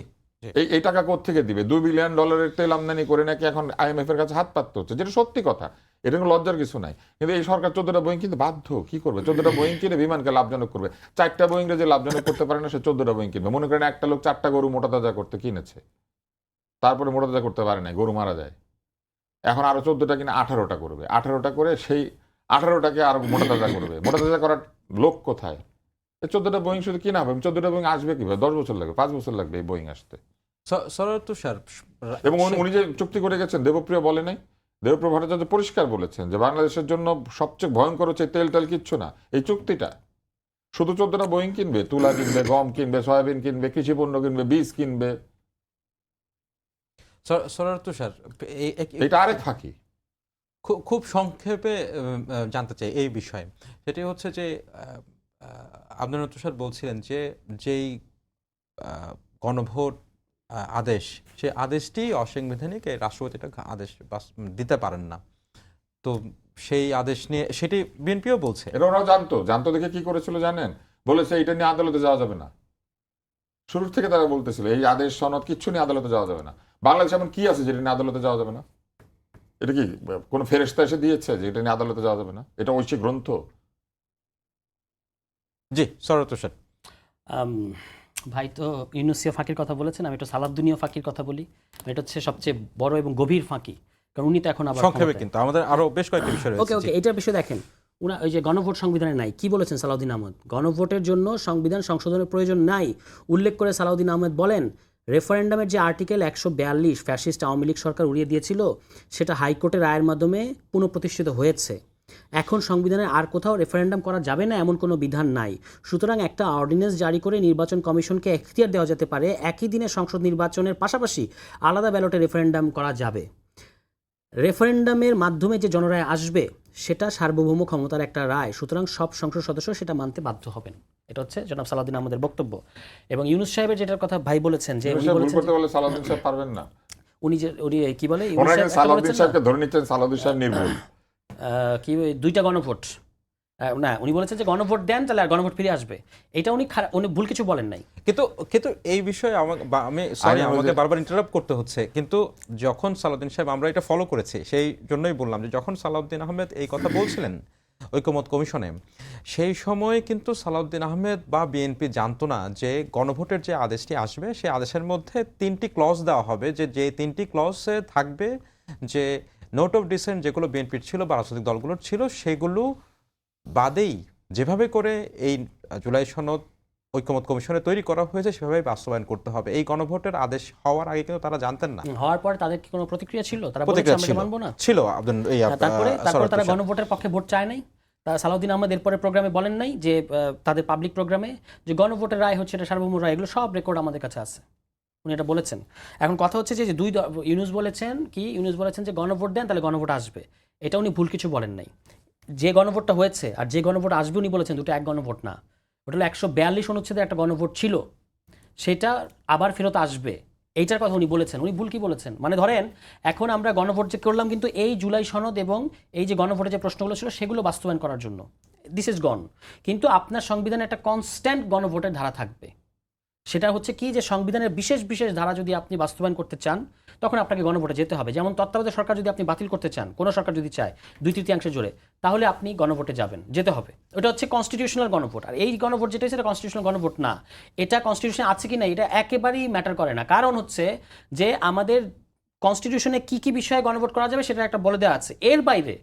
এই টাকা কোত্থেকে দিবে? $2 বিলিয়ন তেল আমদানি করে নাকি এখন IMF এর কাছে হাত পাততে হচ্ছে, যেটা সত্যি কথা, এটা কোনো লজ্জার কিছু নাই। কিন্তু এই সরকার 14টা বোয়িং কিনতে বাধ্য। কি করবে? 14টা বোয়িং কিনে বিমানকে লাভজনক করবে। 4টা বোয়িং যে লাভজনক করতে পারে না, সে 14টা বোয়িং কিনবে। মনে করেন একটা লোক 4টা গরু মোটা তাজা করতে কিনেছে, তারপরে মোটা তাজা করতে পারে না, গরু মারা যায়। এখন আরো 14টা কিনে 18টা করবে। 18টা করে সেই 18টাকে আরো মোটা তাজা করবে। মোটা তাজা করার লোক কোথায়? এই 14টা বোয়িং শুধু কিনা হবে। 14টা বোয়িং আসবে কিভাবে? 10 বছর লাগবে, 5 বছর লাগবে এই বোয়িং আসতে। সরোয়ার তুষার এবং উনি যে চুক্তি করে গেছেন, দেবপ্রিয় বলে নাই? দেবপ্রিয় ভট্টাচার্য পরিষ্কার বলেছেন যে বাংলাদেশের জন্য সবচেয়ে ভয়ঙ্কর হচ্ছে তেল টেল কিচ্ছু না, এই চুক্তিটা। শুধু 14টা বোয়িং কিনবে, তুলা কিনবে, গম কিনবে, সয়াবিন কিনবে, কৃষি পণ্য কিনবে, বীজ কিনবে। সরোয়ার তুষার এটা আরেক ফাঁকি। খুব সংক্ষেপে জানতে চাই এই বিষয়ে। সেটি হচ্ছে যে আব্দুল তুষার বলছিলেন যে যেই গণভোট আদেশ, সেই আদেশটি অসাংবিধানিক, এই রাষ্ট্রপতি এটা আদেশ দিতে পারেন না। তো সেই আদেশ নিয়ে সেটি বিএনপিও বলছে। এটা ওরাও জানতো দেখে কি করেছিল জানেন? বলেছে এটা নিয়ে আদালতে যাওয়া যাবে না। শুরু থেকে তারা বলতেছিল এই আদেশ সনদ কিচ্ছু নিয়ে আদালতে যাওয়া যাবে না। বাংলাদেশে এমন কি আছে যেটা নিয়ে আদালতে যাওয়া যাবে না? এটা কি কোনো ফেরেশতা এসে দিয়েছে যে এটা নিয়ে আদালতে যাওয়া যাবে না? এটা ঐশী গ্রন্থ। জি সরোয়ার তুষার। ভাই তো ইউনুসীয় ফাঁকির কথা বলেছেন, আমি একটু সালাউদ্দিনীয় ফাঁকির কথা বলি। এটা হচ্ছে সবচেয়ে বড় এবং গভীর ফাঁকি, কারণ উনি তো এখন আবার সংক্ষেপে, কিন্তু আমাদের আরো বেশ কয়েকটি বিষয় ওকে রয়েছে। এটার বিষয়ে দেখেন, উনি ওই যে গণভোট সংবিধানে নাই, কি বলেছেন সালাউদ্দিন আহমেদ? গণভোটের জন্য সংবিধান সংশোধনের প্রয়োজন নাই উল্লেখ করে সালাউদ্দিন আহমেদ বলেন, রেফারেন্ডামের যে আর্টিকেল 142 ফ্যাসিস্ট আওয়ামী লীগ সরকার উড়িয়ে দিয়েছিল, সেটা হাইকোর্টের রায়ের মাধ্যমে পুনঃপ্রতিষ্ঠিত হয়েছে। এখন সংবিধানে আর কোথাও রেফারেন্ডাম করা যাবে না এমন কোনো বিধান নাই। সুতরাং একটা অর্ডিন্যান্স জারি করে নির্বাচন কমিশনকে এখতিয়ার দেওয়া যেতে পারে, একই দিনে সংসদ নির্বাচনের পাশাপাশি আলাদা ব্যালটে রেফারেন্ডাম করা যাবে। রেফারেন্ডামের মাধ্যমে যে জনরায় আসবে সেটা সার্বভৌম ক্ষমতার একটা রায়, সুতরাং সব সংসদ সদস্য সেটা মানতে বাধ্য হবেন। এটা হচ্ছে জনাব সালাউদ্দিন আমাদের বক্তব্য। এবং ইউনুস সাহেবের যেটার কথা ভাই বলেছেন যে উনি ভুল বলেছেন করতে বলে সালাউদ্দিন সাহেব পারবেন না। উনি কি বলে ওনাকে সালাউদ্দিন সাহেবকে ধরে নিচ্ছেন, সালাউদ্দিন সাহেব নির্ভুল। কি 2টা গণভোট, না উনি বলেছেন যে গণভোট দেন তাহলে আর গণভোট ফিরে আসবে। এটা উনি ভুল কিছু বলেন নাই। কিন্তু এই বিষয়ে আমাকে বারবার ইন্টারাপ্ট করতে হচ্ছে। কিন্তু যখন সালাউদ্দিন সাহেব, আমরা এটা ফলো করেছি, সেই জন্যই বললাম যে যখন সালাউদ্দিন আহমেদ এই কথা বলছিলেন ঐকমত্য কমিশনে, সেই সময় কিন্তু সালাউদ্দিন আহমেদ বা বিএনপি জানতো না যে গণভোটের যে আদেশটি আসবে সেই আদেশের মধ্যে 3টি ক্লজ দেওয়া হবে, যে 3টি ক্লজে থাকবে যে নোট অফ ডিসেন্ট যেগুলো বিএনপির ছিল বা রাজনৈতিক দলগুলোর ছিল, সেগুলো বাদেই যেভাবে করে এই জুলাই সনদ ঐকমত্য কমিশনে তৈরি করা হয়েছে সেভাবে বাস্তবায়ন করতে হবে। এই গণভোটের আদেশ হওয়ার আগে কিন্তু তারা জানতেন না। হওয়ার পর তাদের কি কোনো প্রতিক্রিয়া ছিল? তারা প্রতিক্রিয়া বলেছে আমরা মানবো না। ছিল। তারপরে তারা গণভোটের পক্ষে ভোট চায় নাই। তারা সালাউদ্দিন আহমেদ এরপরে প্রোগ্রামে বলেন নাই যে তাদের পাবলিক প্রোগ্রামে যে গণভোটের রায় হচ্ছে এটা সার্বভৌম রায়, এগুলো সব রেকর্ড আমাদের কাছে আছে। উনি এটা বলেছেন। এখন কথা হচ্ছে যে ইউনুস বলেছেন যে গণভোট দেন তাহলে গণভোট আসবে। এটা উনি ভুল কিছু বলেন নাই। যে গণভোটটা হয়েছে আর যে গণভোট আসবে উনি বলেছেন দুটো এক গণভোট না। ওটা হলো 142 অনুচ্ছেদে একটা গণভোট ছিল, সেটা আবার ফেরত আসবে, এইটার কথা উনি বলেছেন। উনি ভুল কি বলেছেন? মানে ধরেন এখন আমরা গণভোট যে করলাম, কিন্তু এই জুলাই সনদ এবং এই যে গণভোটের যে প্রশ্নগুলো ছিল সেগুলো বাস্তবায়ন করার জন্য, দিস ইজ গন। কিন্তু আপনার সংবিধানে একটা কনস্ট্যান্ট গণভোটের ধারা থাকবে। সেটা হচ্ছে কি যে সংবিধানের বিশেষ বিশেষ ধারা যদি আপনি বাস্তবায়ন করতে চান তখন আপনাকে গণভোটে যেতে হবে। যেমন তত্ত্বাবধায়ক সরকার যদি আপনি বাতিল করতে চান, কোনো সরকার যদি চায় 2/3 জোরে, তাহলে আপনি গণভোটে যাবেন, যেতে হবে। ওটা হচ্ছে কনস্টিটিউশনাল গণভোট। আর এই গণভোট যেটা সেটা কনস্টিটিউশনাল গণভোট না। এটা কনস্টিটিউশন আছে কি না এটা একেবারেই ম্যাটার করে না। কারণ হচ্ছে যে আমাদের কনস্টিটিউশনে কি কি বিষয়ে গণভোট করা যাবে সেটা একটা বলে দেওয়া আছে। এর বাইরে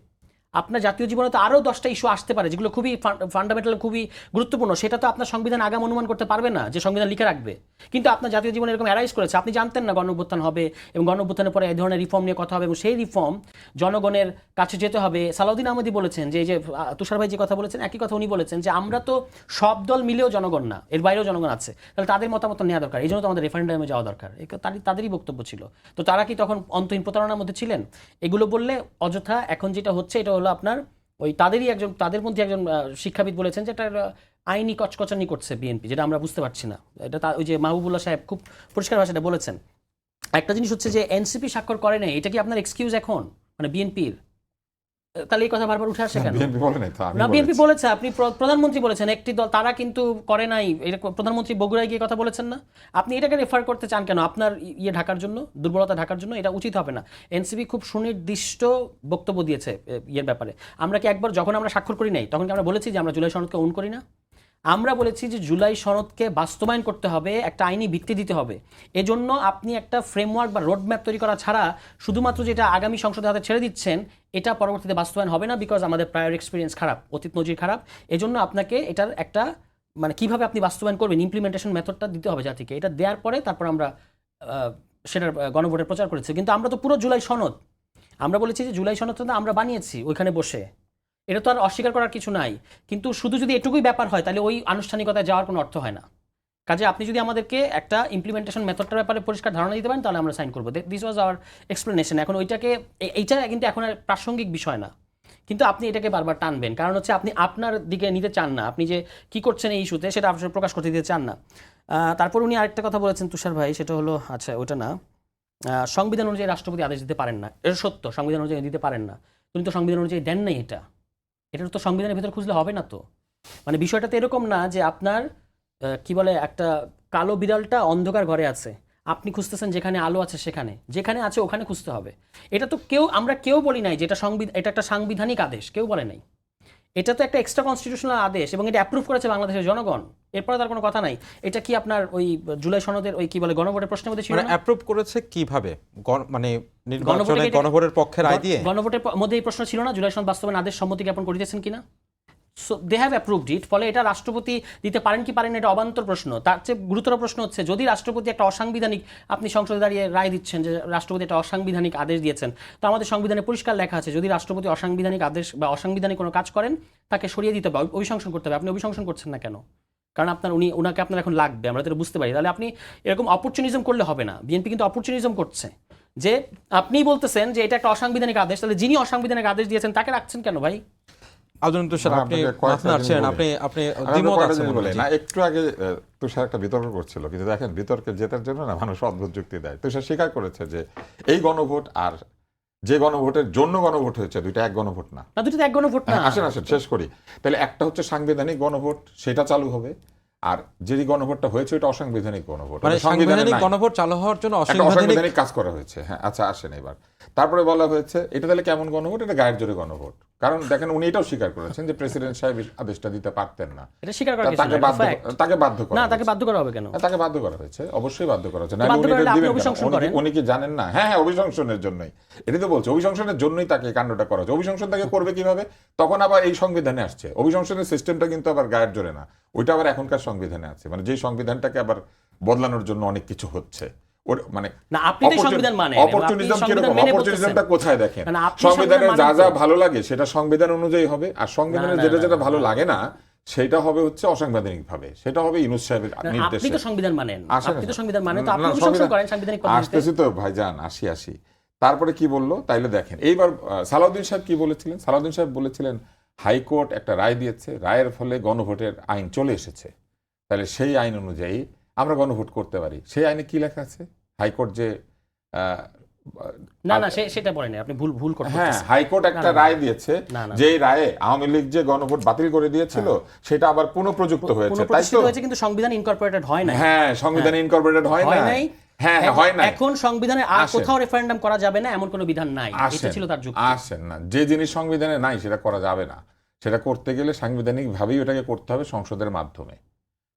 আপনার জাতীয় জীবনে তো আরও 10টা ইস্যু আসতে পারে যেগুলো খুবই ফান্ডামেন্টাল, খুবই গুরুত্বপূর্ণ। সেটা তো আপনার সংবিধান আগাম অনুমান করতে পারবে না যে সংবিধান লিখে রাখবে। কিন্তু আপনার জাতীয় জীবনে এরকম অ্যারাইজ করেছে, আপনি জানতেন না গণ অভ্যুত্থান হবে এবং গণ অভ্যুত্থানের পরে এই ধরনের রিফর্ম নিয়ে কথা হবে এবং সেই রিফর্ম জনগণের কাছে যেতে হবে। সালাউদ্দিন আহমেদি বলেছেন যে এই যে তুষার ভাই যে কথা বলেছেন একই কথা উনি বলেছেন যে আমরা তো সব দল মিলেও জনগণ না, এর বাইরেও জনগণ আছে, তাহলে তাদের মতামত নেওয়া দরকার। এই জন্য তো আমাদের রেফারেন্ডামে যাওয়া দরকার। তাদেরই বক্তব্য ছিল। তো তারা কি তখন অন্তহীন প্রতারণার মধ্যে ছিলেন? এগুলো বললে অযথা। এখন যেটা হচ্ছে এটা হলো আপনার ওই তাদের মধ্যে একজন শিক্ষাবিদ বলেছেন যে একটা আইনি কচকচানি করছে বিএনপি, যেটা আমরা বুঝতে পারছি না। এটা ওই যে মাহবুবুল্লাহ সাহেব খুব পরিষ্কার ভাষাটা বলেছেন। একটা জিনিস হচ্ছে যে এনসিপি স্বাক্ষর করে নাই, এটা কি আপনার এক্সকিউজ এখন মানে বিএনপির? তাহলে এই কথা বারবার উঠে আসে কেন? বিএনপি বলে নাই তো, আমি না, বিএনপি বলেছি। বলেছে, আপনি প্রধানমন্ত্রী বলেছেন একটি দল তারা কিন্তু করে নাই, এটা প্রধানমন্ত্রী বগুড়ায় গিয়ে কথা বলেছেন না? আপনি এটাকে রেফার করতে চান কেন? আপনার ইয়ে ঢাকার জন্য, দুর্বলতা ঢাকার জন্য? এটা উচিত হবে না। এনসিপি খুব সুনির্দিষ্ট বক্তব্য দিয়েছে ইয়ের ব্যাপারে। আমরা কি একবার যখন আমরা স্বাক্ষর করি নাই তখন কি আমরা বলেছি যে আমরা জুলাই সনদকে অন করি না? আমরা বলেছি যে জুলাই সনদকে বাস্তবায়ন করতে হবে, একটা আইনি ভিত্তি দিতে হবে। এজন্য আপনি একটা ফ্রেমওয়ার্ক বা রোডম্যাপ তৈরি করা ছাড়া শুধুমাত্র যেটা আগামী সংসদের হাতে ছেড়ে দিচ্ছেন এটা পরবর্তীতে বাস্তবায়ন হবে না, বিকজ আমাদের প্রায়র এক্সপিরিয়েন্স খারাপ, অতীত নজির খারাপ। এজন্য আপনাকে এটার একটা মানে কিভাবে আপনি বাস্তবায়ন করবেন ইমপ্লিমেন্টেশন মেথডটা দিতে হবে জাতিকে। এটা দেওয়ার পরে তারপর আমরা সেটার গণভোটের প্রচার করেছি। কিন্তু আমরা তো পুরো জুলাই সনদ, আমরা বলেছি যে জুলাই সনদটা আমরা বানিয়েছি ওইখানে বসে, এটা তো আর অস্বীকার করার কিছু নাই। কিন্তু শুধু যদি এটুকুই ব্যাপার হয় তাহলে ওই আনুষ্ঠানিকতায় যাওয়ার কোনো অর্থ হয় না। কাজে আপনি যদি আমাদেরকে একটা ইমপ্লিমেন্টেশন মেথডটার ব্যাপারে পরিষ্কার ধারণা দিতে পারেন তাহলে আমরা সাইন করবো। This was our explanation. এখন ওইটাকে এইটা কিন্তু এখন আর প্রাসঙ্গিক বিষয় না, কিন্তু আপনি এটাকে বারবার টানবেন। কারণ হচ্ছে আপনি আপনার দিকে নিতে চান না, আপনি যে কি করছেন এই ইস্যুতে সেটা আসলে প্রকাশ করতে দিতে চান না। তারপর উনি আরেকটা কথা বলেছেন তুষার ভাই, সেটা হলো আচ্ছা ওটা না, সংবিধান অনুযায়ী রাষ্ট্রপতি আদেশ দিতে পারেন না। এটা সত্য, সংবিধান অনুযায়ী দিতে পারেন না। উনি তো সংবিধান অনুযায়ী দেন নাই। এটার তো সংবিধানের ভেতর খুঁজলে হবে না তো। মানে বিষয়টা তো এরকম না যে আপনার কি বলে একটা কালো বিড়ালটা অন্ধকার ঘরে আছে, আপনি খুঁজতেছেন যেখানে আলো আছে সেখানে, যেখানে আছে ওখানে খুঁজতে হবে। এটা তো আমরা কেউ বলি নাই যে এটা একটা সাংবিধানিক আদেশ, কেউ বলে নাই। এটা তো একটা এক্সট্রা কনস্টিটিউশনাল আদেশ এবং এটা অ্যাপ্রুভ করেছে বাংলাদেশের জনগণ। এরপরে তার কোনো কথা নাই। এটা কি আপনার ওই জুলাই সনদের ওই কি বলে গণভোটের প্রশ্নের মধ্যে ছিল মানে না? অ্যাপ্রুভ করেছে কিভাবে? মানে নির্বাচনে গণভোটের পক্ষে রায় দিয়ে গণভোটের মধ্যে এই প্রশ্ন ছিল না জুলাই সনদ বাস্তবায়ন আদেশ সম্মতি জ্ঞাপন করিতেছেন কিনা? সো দে হ্যাভ অ্যাপ্রুভড ইট। ফলে এটা রাষ্ট্রপতি দিতে পারেন কি পারেন এটা অবান্তর প্রশ্ন। তার চেয়ে গুরুতর প্রশ্ন হচ্ছে যদি রাষ্ট্রপতি একটা অসাংবিধানিক, আপনি সংসদে দাঁড়িয়ে রায় দিচ্ছেন যে রাষ্ট্রপতি একটা অসাংবিধানিক আদেশ দিয়েছেন, তো আমাদের সংবিধানে পরিষ্কার লেখা আছে যদি রাষ্ট্রপতি অসাংবিধানিক আদেশ বা অসাংবিধানিক কোনো কাজ করেন তাকে সরিয়ে দিতে হবে, অভিশংসন করতে হবে। আপনি অভিশংসন করছেন না কেন? কারণ ওনাকে আপনার এখন লাগবে, আমরা তো বুঝতে পারি। তাহলে আপনি এরকম অপরচুনিজম করলে হবে না। বিএনপি কিন্তু অপরচুনিজম করছে যে আপনি বলতেছেন যে এটা একটা অসাংবিধানিক আদেশ, তাহলে যিনি অসাংবিধানিক আদেশ দিয়েছেন তাকে রাখছেন কেন ভাই? তুষার, আপনি আপনি দ্বিমত আছেন বলে না। একটু আগে তুষার একটা বিতর্ক করছিল, কিন্তু দেখেন বিতর্কে জেতার জন্য না মানুষ অদ্ভুত যুক্তি দেয়। তুষার স্বীকার করেছে যে এই গণভোট আর যে গণভোটের জন্য গণভোট হয়েছে দুইটা এক গণভোট না। দুটো এক গণভোট না। আসেন শেষ করি। তাহলে একটা হচ্ছে সাংবিধানিক গণভোট, সেটা চালু হবে, আর যে গণভোটটা হয়েছে ওটা অসাংবিধানিক গণভোট। মানে সাংবিধানিক গণভোট চালু হওয়ার জন্য অসাংবিধানিক কাজ করা হয়েছে। হ্যাঁ, আচ্ছা আসেন এবার। তারপরে বলা হয়েছে এটা তাহলে কেমন গণভোট? এটা গায়ের জোরে গণভোট। কারণ দেখেন উনি এটাও স্বীকার করেছেন যে প্রেসিডেন্ট সাহেব আদেশটা দিতে পারতেন না। এটা স্বীকার করা কিছু তাকে বাধ্য করা না, তাকে বাধ্য করা হবে কেন? তাকে বাধ্য করা হয়েছে, অবশ্যই বাধ্য করা হয়েছে। উনি কি জানেন না? হ্যাঁ, অভিশংসনের জন্যই। এটাই তো বলছে, অভিশংসনের জন্যই তাকে কাণ্ডটা করা হয়েছে। অভিশংসন তাকে করবে কিভাবে? তখন আবার এই সংবিধানে আসছে। অভিশংসনের সিস্টেমটা কিন্তু আবার গায়ের জোরে না, ওইটা আবার এখনকার সংবিধানে আছে। মানে যে সংবিধানটাকে আবার বদলানোর জন্য অনেক কিছু হচ্ছে। মানে না, আপনি তো সংবিধান মানেন, অপরচুনিজম কিরকম? অপরচুনিজমটা কোথায় দেখেন? সংবিধানের যা যা ভালো লাগে সেটা সংবিধান অনুযায়ী হবে, আর সংবিধানের যেটা যেটা ভালো লাগে না সেটা হবে হচ্ছে অসাংবিধানিক ভাবে, সেটা হবে ইউনূস সাহেবের নির্দেশে। আপনি তো সংবিধান মানেন, আপনি তো সংবিধান মানেন, তো আপনি অভিশংসন করেন সাংবিধানিক পদ্ধতিতে। আসতেছি তো ভাইজান, আসি। তারপরে কি বললো তাইলে দেখেন। এইবার সালাউদ্দিন সাহেব কি বলেছিলেন? সালাউদ্দিন সাহেব বলেছিলেন হাইকোর্ট একটা রায় দিয়েছে, রায়ের ফলে গণভোটের আইন চলে এসেছে, তাহলে সেই আইন অনুযায়ী আমরা গণভোট করতে পারি। সেই আইনে কি লেখা আছে? হাইকোর্ট যে না না সেটা বলেন আপনি ভুল ভুল হ্যাঁ, করতেছেন। হাইকোর্ট একটা রায় দিয়েছে, না, না। যে এই রায়ে আওয়ামী লীগ যে গণভোট বাতিল করে দিয়েছিল সেটা আবার পুনঃপ্রযুক্ত হয়েছে, তাই তো? পুনঃপ্রতিষ্ঠিত হয়েছে কিন্তু সংবিধান ইনকর্পোরেটেড হয় না। হ্যাঁ, সংবিধানে ইনকর্পোরেটেড হয় হয় না। নাই। হ্যাঁ, হয় না। এখন সংবিধানে আর আসেন। কোথাও রেফারেন্ডাম করা যাবে না এমন কোনো বিধান নাই। এটা ছিল তার যুক্তি। আসেন না, যে জিনিস সংবিধানে নাই সেটা করা যাবে না। সেটা করতে গেলে সাংবিধানিক ভাবেই ওটাকে করতে হবে সংসদের মাধ্যমে,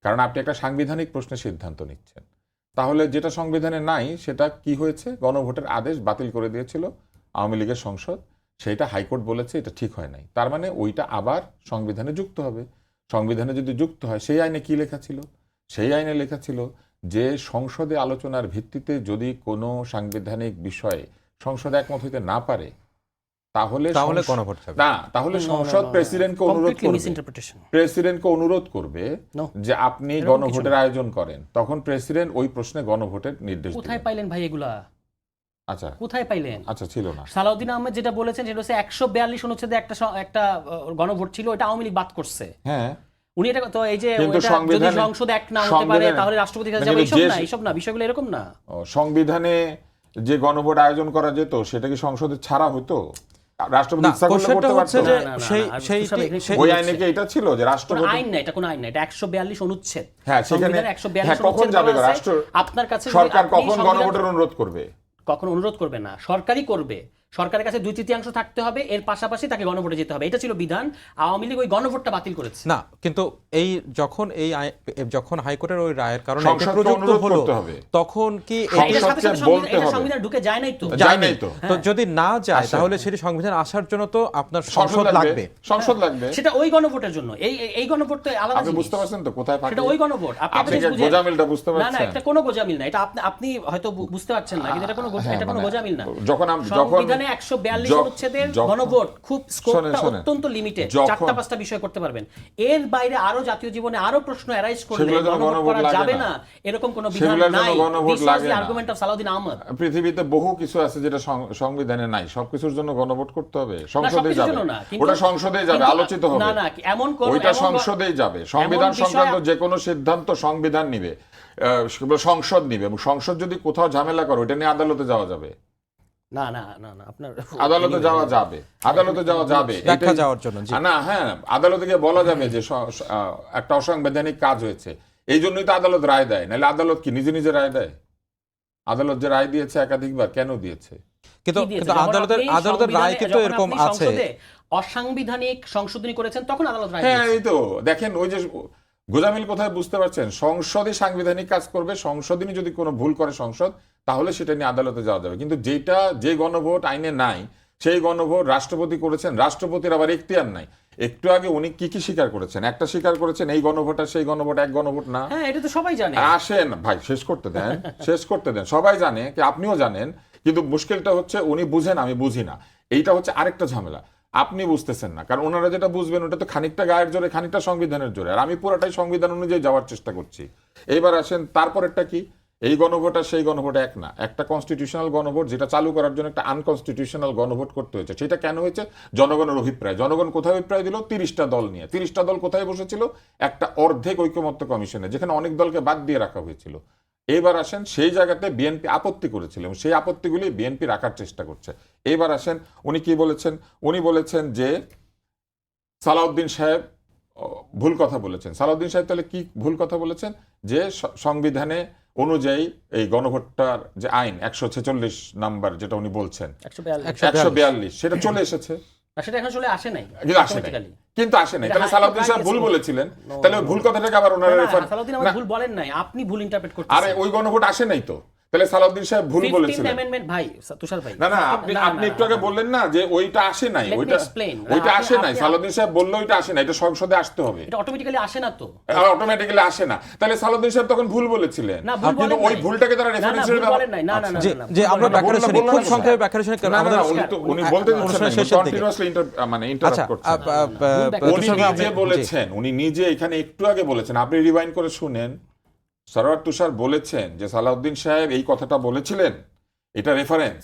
কারণ আপনি একটা সাংবিধানিক প্রশ্নে সিদ্ধান্ত নিচ্ছেন। তাহলে যেটা সংবিধানে নাই সেটা কি হয়েছে, গণভোটের আদেশ বাতিল করে দিয়েছিল আওয়ামী লীগের সংসদ, সেটা হাইকোর্ট বলেছে এটা ঠিক হয় নাই, তার মানে ওইটা আবার সংবিধানে যুক্ত হবে। সংবিধানে যদি যুক্ত হয়, সেই আইনে কি লেখা ছিল? সেই আইনে লেখা ছিল যে সংসদে আলোচনার ভিত্তিতে যদি কোনো সাংবিধানিক বিষয়ে সংসদ একমত হইতে না পারে তাহলে গণভোট হবে না, তাহলে সংসদ প্রেসিডেন্টকে অনুরোধ করবে, প্রেসিডেন্টকে অনুরোধ করবে যে আপনি গণভোটের আয়োজন করেন, তখন প্রেসিডেন্ট ওই প্রশ্নে গণভোটের নির্দেশ দিবেন। কোথায় পাইলেন ভাই এগুলা? আচ্ছা, কোথায় পাইলেন? আচ্ছা, ছিল না। সালাউদ্দিন আহমেদ যেটা বলেছেন সেটা হচ্ছে 142 অনুচ্ছেদে একটা গণভোট ছিল, এটা আওয়ামী লীগ বাদ করছে। হ্যাঁ, উনি এটা তো এই যে কিন্তু ওইটা যদি সংসদ এক না হতে পারে তাহলে রাষ্ট্রপতির কাছে যাবে, এইসব না বিষয়গুলো এরকম না। সংবিধানে যে গণভোট আয়োজন করা যেত সেটা কি সংসদে ছাড়া হতো? রাষ্ট্রপতি ইচ্ছা করলে করতে পারতো? ওই আইনে কি এটা ছিল যে রাষ্ট্রপতি? আইন না, এটা কোন আইন না, এটা 142 অনুচ্ছেদ। হ্যাঁ, সেখানে কখন যাবে রাষ্ট্র? আপনার কাছে সরকার কখন গণভোটের অনুরোধ করবে? কখন অনুরোধ করবে না, সরকারই করবে। সরকারের কাছে 2/3 থাকতে হবে, এর পাশাপাশি তাকে গণভোটে যেতে হবে, এটা ছিল বিধান। আওয়ামী লীগ ওই গণভোটটা বাতিল করেছে। না, কিন্তু এই যখন হাইকোর্টের ওই রায়ের কারণে এটা সংসদকে প্রযুক্ত অনুরোধ হলো, করতে হবে। তখন কি এটার সাথে সাথে সংবিধানে ঢুকে যায় নাই তো? যায় নাই তো। তো যদি না যায় তাহলে সেটি সংবিধান আসার জন্য তো আপনার সংসদ লাগবে। সংসদ লাগবে, সেটা ওই গণভোটের জন্য। এই গণভোট তো আলাদা আপনি জিনিস। বুঝতে পারছেন তো কোথায় ফাঁকি? সেটা ওই গণভোট। আপনি কি গোজামিলটা বুঝতে না না, পারছেন? এটা কোনো গোজামিল না, এটা আপনি হয়তো বুঝতে পারছেন না, কিন্তু এটা কোনো গোজামিল না। যখন সংবিধানে 142 অনুচ্ছেদের গণভোট খুব স্কোপটা অত্যন্ত লিমিটেড, 4-5টা বিষয় করতে পারবেন। এর বাইরে আরো জাতীয় জীবনে আরো প্রশ্ন এরাইজ করলে গণভোট করা যাবে না এরকম কোনো বিধান নাই। This was the argument of Salahuddin Ahmed. পৃথিবীতে বহু কিছু আছে যেটা সংবিধানে নাই, সবকিছুর জন্য গণভোট করতে হবে, সংসদেই যাবে, ওটা সংসদেই যাবে, আলোচিত হবে। না না, এমন কোন ওইটা সংসদেই যাবে। সংবিধান সংক্রান্ত যে কোনো সিদ্ধান্ত সংবিধান নিবে, সংসদ নিবে, এবং সংসদ যদি কোথাও ঝামেলা করে ওইটা নিয়ে আদালতে যাওয়া যাবে। না না না না, আপনার আদালতে যাওয়া যাবে, আদালতে যাওয়া যাবে ব্যাখ্যা যাওয়ার জন্য। না, হ্যাঁ, আদালতে গিয়ে বলা যাবে যে একটা অসাংবিধানিক কাজ হয়েছে, এই জন্যই তো আদালত রায় দেয়, নাহলে আদালত কি নিজে নিজে রায় দেয়? আদালত যে রায় দিয়েছে একাধিকবার, কেন দিয়েছে? কিন্তু আদালতের রায় কিন্তু এরকম আছে, অসাংবিধানিক সংশোধনী করেছেন তখন আদালত রায় হ্যাঁ, দিয়েছে। এই তো দেখেন, ওই যে গোজামিল কোথায় বুঝতে পারছেন? সংসদই সাংবিধানিক কাজ করবে, সংসদই যদি কোনো ভুল করে সংসদ, তাহলে সেটা নিয়ে আদালতে যাওয়া যাবে। কিন্তু যে গণভোট আইনে নাই সেই গণভোট রাষ্ট্রপতি করেছেন, রাষ্ট্রপতির আবার এখতিয়ার নাই। একটু আগে উনি কি স্বীকার করেছেন? একটা স্বীকার করেছেন এই গণভোট আর সেই গণভোট এক গণভোট না। হ্যাঁ, এটা তো সবাই জানে। আসেন ভাই, শেষ করতে দেন, শেষ করতে দেন। সবাই জানে, কি আপনিও জানেন, কিন্তু মুশকিলটা হচ্ছে উনি বুঝেন, আমি বুঝি না। এইটা হচ্ছে আরেকটা ঝামেলা, আপনি বুঝতেছেন না, কারণ ওনারা যেটা বুঝবেন ওটা তো খানিকটা গায়ের জোরে, খানিকটা সংবিধানের জোরে, আর আমি পুরাটাই সংবিধান অনুযায়ী যাওয়ার চেষ্টা করছি। এইবার আসেন, তারপরেরটা কি? এই গণভোট আর সেই গণভোট এক না। একটা কনস্টিটিউশনাল গণভোট, যেটা চালু করার জন্য একটা আনকনস্টিটিউশনাল গণভোট করতে হয়েছে। সেটা কেন হয়েছে? জনগণের অভিপ্রায়। জনগণ কোথায় অভিপ্রায় দিল? 30টা দল নিয়ে। 30টা দল কোথায় বসেছিল? একটা অর্ধেক ঐকমত্য কমিশনে, যেখানে অনেক দলকে বাদ দিয়ে রাখা হয়েছিল। এইবার আসেন, সেই জায়গাতে বিএনপি আপত্তি করেছিল, এবং সেই আপত্তিগুলি বিএনপি রাখার চেষ্টা করছে। এইবার আসেন, উনি কি বলেছেন? উনি বলেছেন যে সালাউদ্দিন সাহেব ভুল কথা বলেছেন। সালাউদ্দিন সাহেব তাহলে কি ভুল কথা বলেছেন? যে সংবিধানে অনুযায়ী এই গণভোটটার যে আইন 146 নাম্বার, যেটা উনি বলছেন 142, সেটা চলে এসেছে। সেটা এখন চলে আসে নাই, কিন্তু আসে নাই। তাহলে সালাউদ্দিন সাহেব ভুল বলেছিলেন, তাহলে ভুল কথাটাকে আবার ওনারা রেফার। সালাউদ্দিন আহমেদ ভুল বলেন নাই, আপনি ভুল ইন্টারপ্রেট করতেছেন। আরে ওই গণভোট আসে নাই তো, তাহলে সালাউদ্দিন সাহেব ভুল বলেছিলেন। 15th amendment ভাই, তুষার ভাই, না না, আপনি একটু আগে বললেন না যে ওইটা আসে নাই, ওইটা আসে নাই। সালাউদ্দিন সাহেব বললো ওইটা আসে না, এটা সংসদে আসতে হবে। এটা অটোমেটিক্যালি আসে না তো, অটোমেটিক্যালি আসে না। তাহলে সালাউদ্দিন সাহেব তখন ভুল বলেছিলেন, কিন্তু ওই ভুলটাকে তারা রেফারেন্স হিসেবে বলেন নাই। না না না, যে আমরা ব্যাখ্যা শুনি, খুব সংক্ষেপে ব্যাখ্যা শুনি, কারণ আমাদের উনি বলতে দিচ্ছেন কন্টিনিউয়াসলি ইন্টারাপ্ট করছেন। উনি নিজে এখানে একটু আগে বলেছেন, আপনি রিভাইন্ড করে শুনেন, সরওয়ার তুষার বলেছেন যে সালাউদ্দিন সাহেব এই কথাটা বলেছিলেন, এটা রেফারেন্স।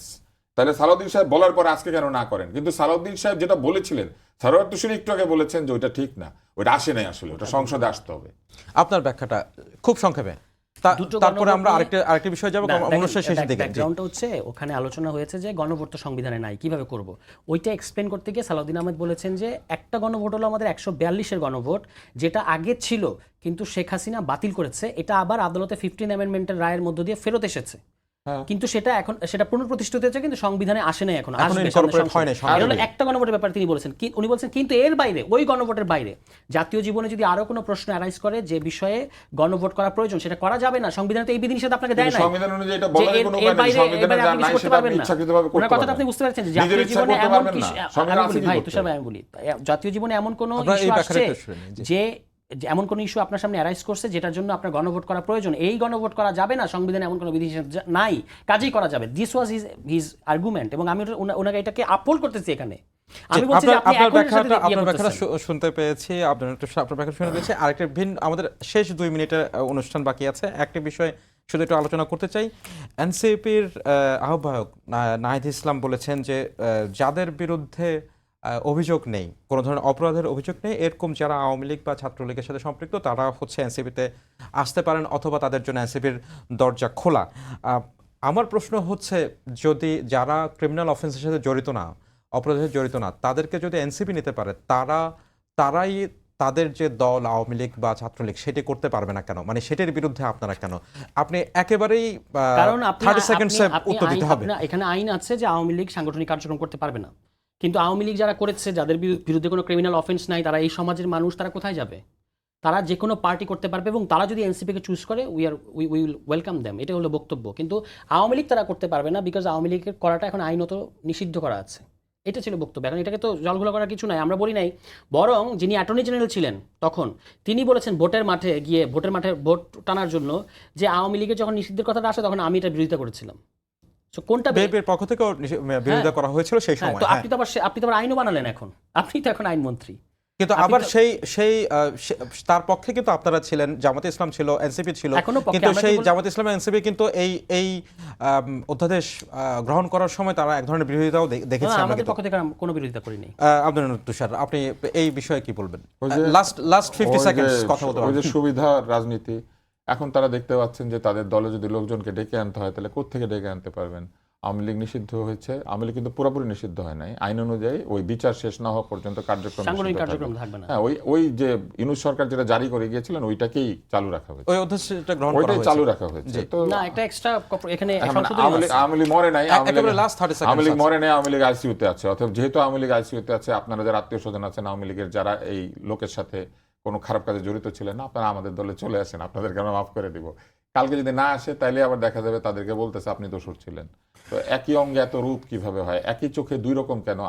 তাহলে সালাউদ্দিন সাহেব বলার পর আজকে কেন না করেন? কিন্তু সালাউদ্দিন সাহেব যেটা বলেছিলেন, সরওয়ার তুষার একটু আগে বলেছেন যে ওইটা ঠিক না, ওইটা আসে নাই, আসলে ওটা সংসদে আসতে হবে। আপনার ব্যাখ্যাটা খুব সংক্ষেপে। তারপরে আমরা আরেকটা বিষয় যাবো অনুষ্ঠান শেষের দিকে। ব্যাকগ্রাউন্ডটা হচ্ছে ওখানে আলোচনা হয়েছে যে গণভোট তো সংবিধানে নাই, কিভাবে করব, ওইটা এক্সপ্লেন করতে গিয়ে সালাউদ্দিন আহমেদ বলেছেন যে একটা গণভোট হলো আমাদের 142-এর গণভোট, যেটা আগে ছিল কিন্তু শেখ হাসিনা বাতিল করেছে, এটা আবার আদালতে 15 অ্যামেন্ডমেন্টের রায়ের মধ্য দিয়ে ফেরত এসেছে, কিন্তু সেটা পুনঃপ্রতিষ্ঠিত হয়েছে, কিন্তু সংবিধানে আসে নাই, এখন আসবে, ইনকর্পোরেট হয় না। এটা হলো একটা গণভোটের ব্যাপারে তিনি বলেছেন। উনি বলছেন কিন্তু এর বাইরে, ওই গণভোটের বাইরে জাতীয় জীবনে যদি আরো কোনো প্রশ্ন অ্যারাইজ করে যে বিষয়ে গণভোট করা প্রয়োজন, সেটা করা যাবে না। সংবিধানে তো এই বিধিনিষেধ আপনাকে দেয় না, সংবিধান অনুযায়ী এটা বলার কোনো উপায় নেই, সংবিধানে যা নাই সেটা আপনি ইচ্ছাকৃতভাবে করতে পারবেন না। আপনি বুঝতে পারছেন যে জাতীয় জীবনে এমন ভাই তুষার ভাই আমি বলি, জাতীয় জীবনে এমন কোনো ইস্যু আসছে যে এমন কোনো ইস্যু আপনার সামনে অ্যারাইজ করছে যেটার জন্য আপনার গণভোট করা প্রয়োজন, এই গণভোট করা যাবে না, সংবিধানে এমন কোনো বিধিনিষেধ নাই, কাজেই করা যাবে। দিস ওয়াজ হিজ আর্গুমেন্ট, এবং আমি ওনাকে এটাকে আপহোল্ড করতেছি এখানে। আমি বলছি যে আপনি আপনার ব্যাখ্যাটা শুনতে পেয়েছি, আপনার ব্যাখ্যা শুনতে পেয়েছি। আরেকটা ভিন্ন, আমাদের শেষ 2 মিনিটের অনুষ্ঠান বাকি আছে, একটা বিষয় শুধু একটু আলোচনা করতে চাই। এনসিপির আহ্বায়ক নাহিদ ইসলাম বলেছেন যে যাদের বিরুদ্ধে অভিযোগ নেই, কোনো ধরনের অপরাধের অভিযোগ নেই, এরকম যারা আওয়ামী লীগ বা ছাত্রলীগের সাথে সম্পৃক্ত তারা হচ্ছে এনসিপিতে আসতে পারেন, অথবা তাদের জন্য এনসিপির দরজা খোলা। আমার প্রশ্ন হচ্ছে, যদি যারা ক্রিমিনাল অফেন্সের সাথে জড়িত না, অপরাধের জড়িত না, তাদেরকে যদি এনসিপি নিতে পারে, তারাই তাদের যে দল আওয়ামী লীগ বা ছাত্রলীগ সেটি করতে পারবে না কেন? মানে সেটার বিরুদ্ধে আপনারা কেন? আপনি একেবারেই 30 সেকেন্ডসে উত্তর দিতে হবে। এখানে আইন আছে যে আওয়ামী লীগ সাংগঠনিক কার্যক্রম করতে পারবে না, কিন্তু আওয়ামী লীগ যারা করেছে, যাদের বিরুদ্ধে কোনো ক্রিমিনাল অফেন্স নাই, তারা এই সমাজের মানুষ, তারা কোথায় যাবে? তারা যে কোনো পার্টি করতে পারবে, এবং তারা যদি এনসিপিকে চুজ করে উই উইল ওয়েলকাম দেম, এটা হলো বক্তব্য। কিন্তু আওয়ামী লীগ তারা করতে পারবে না, বিকজ আওয়ামী লীগের করাটা এখন আইনত নিষিদ্ধ করা আছে। এটা ছিল বক্তব্য। এখন এটাকে তো জলঘোলা করার কিছু নাই, আমরা বলি নাই। বরং যিনি অ্যাটর্নি জেনারেল ছিলেন তখন, তিনি বলেছেন ভোটের মাঠে ভোট টানার জন্য যে আওয়ামী লীগের যখন নিষিদ্ধের কথাটা আসে, তখন আমি এটা বিরোধিতা করেছিলাম। কোনটা বিএনপির পক্ষ থেকে বিরোধিতা করা হয়েছিল সেই সময়। তো আপনি তো আবার আইনও বানালেন, আপনি তো এখন আইনমন্ত্রী। কিন্তু আবার তার পক্ষে কিন্তু আপনারা ছিলেন, জামাতে ইসলাম ছিল, এনসিপি ছিল, কিন্তু সেই জামাতে ইসলাম এনসিপি কিন্তু এই অধ্যাদেশ গ্রহণ করার সময় তারা এক ধরনের বিরোধিতাও দেখেছি। আমাদের পক্ষ থেকে কোনো বিরোধিতা করিনি। আব্দুল তুষার, আপনি এই বিষয়ে কি বলবেন? লাস্ট 50 সেকেন্ডস কথা বলতে পারবেন। ওই যে সুবিধা রাজনীতি, এখন তারা দেখতে পাচ্ছেন যে তাদের দলে যদি লোকজনকে ডেকে আনতে হয়, তাহলে কোত্থেকে ডেকে আনতে পারবেন? আওয়ামী লীগ নিষিদ্ধ হয়েছে, আওয়ামী লীগ কিন্তু পুরোপুরি নিষিদ্ধ হয় নাই, আইন অনুযায়ী ওই বিচার শেষ না হওয়া পর্যন্ত কার্যক্রম থাকবে না। হ্যাঁ, ওই যে ইউনূস সরকার যেটা জারি করে গিয়েছিলেন ওইটাকেই চালু রাখা হয়েছে, ওই অধ্যাদেশটা গ্রহণ করা হয়েছে, চালু রাখা হয়েছে। তো না, একটা এক্সট্রা এখানে আওয়ামী লীগ মরে নাই, আওয়ামী লীগ মরে নাই, আওয়ামী লীগ আইসিইউতে আছে। অথবা যেহেতু আওয়ামী লীগ আইসিইউতে আছে, আপনারা যারা আত্মীয় স্বজন আছেন আওয়ামী লীগের, যারা এই লোকের সাথে কোনো খারাপ কাজে জড়িত ছিলেন না, আপনারা আমাদের দলে চলে আসেন, আপনাদেরকে আমরা মাফ করে দিব। কালকে যদি না আসে, তাইলে আবার দেখা যাবে তাদেরকে বলতেছে আপনি দোষর ছিলেন। তো একই অঙ্গে এত রূপ কিভাবে হয়? একই চোখে দুই রকম কেন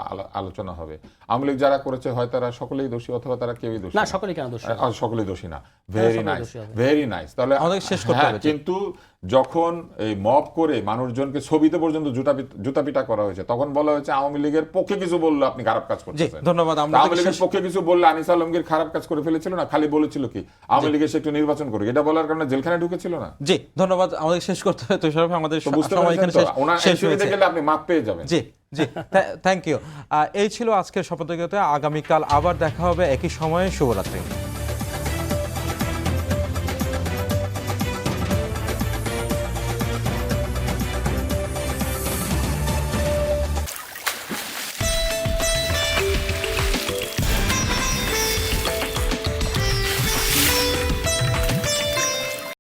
আলোচনা হবে? আওয়ামী লীগ যারা করেছে হয় তারা সকলেই দোষী, অথবা তারা কেউই দোষী না। সকলেই কেন দোষী? সকলেই দোষী না। Very nice. তাহলে আমাদের শেষ করতে হবে। কিন্তু যখন এই মব করে মানুষজনকে ছবিতে পর্যন্ত জুতাপিটা করা হয়েছে, তখন বলা হয়েছে আওয়ামী লীগের পক্ষে কিছু বললে আপনি খারাপ কাজ করতেছেন। ধন্যবাদ। আওয়ামী লীগের পক্ষে কিছু বললে আনিস আলমগীর খারাপ কাজ করে ফেলেছিল না, খালি বলেছিল কি আওয়ামী লীগের সে একটু নির্বাচন করুক, এটা বলার কারণে জেলখানে ঢুকেছিল না। জি ধন্যবাদ, আমাদের শেষ করতে হবে। তুষার ভাই, আমাদের সময় এখানে শেষ হয়েছে। গেলে আপনি মাপ পেয়ে যাবেন। জি জি, থ্যাংক ইউ। এই ছিল আজকের শপথ। আগামীকাল আবার দেখা হবে একই সময়ে। শুভরাত্রি।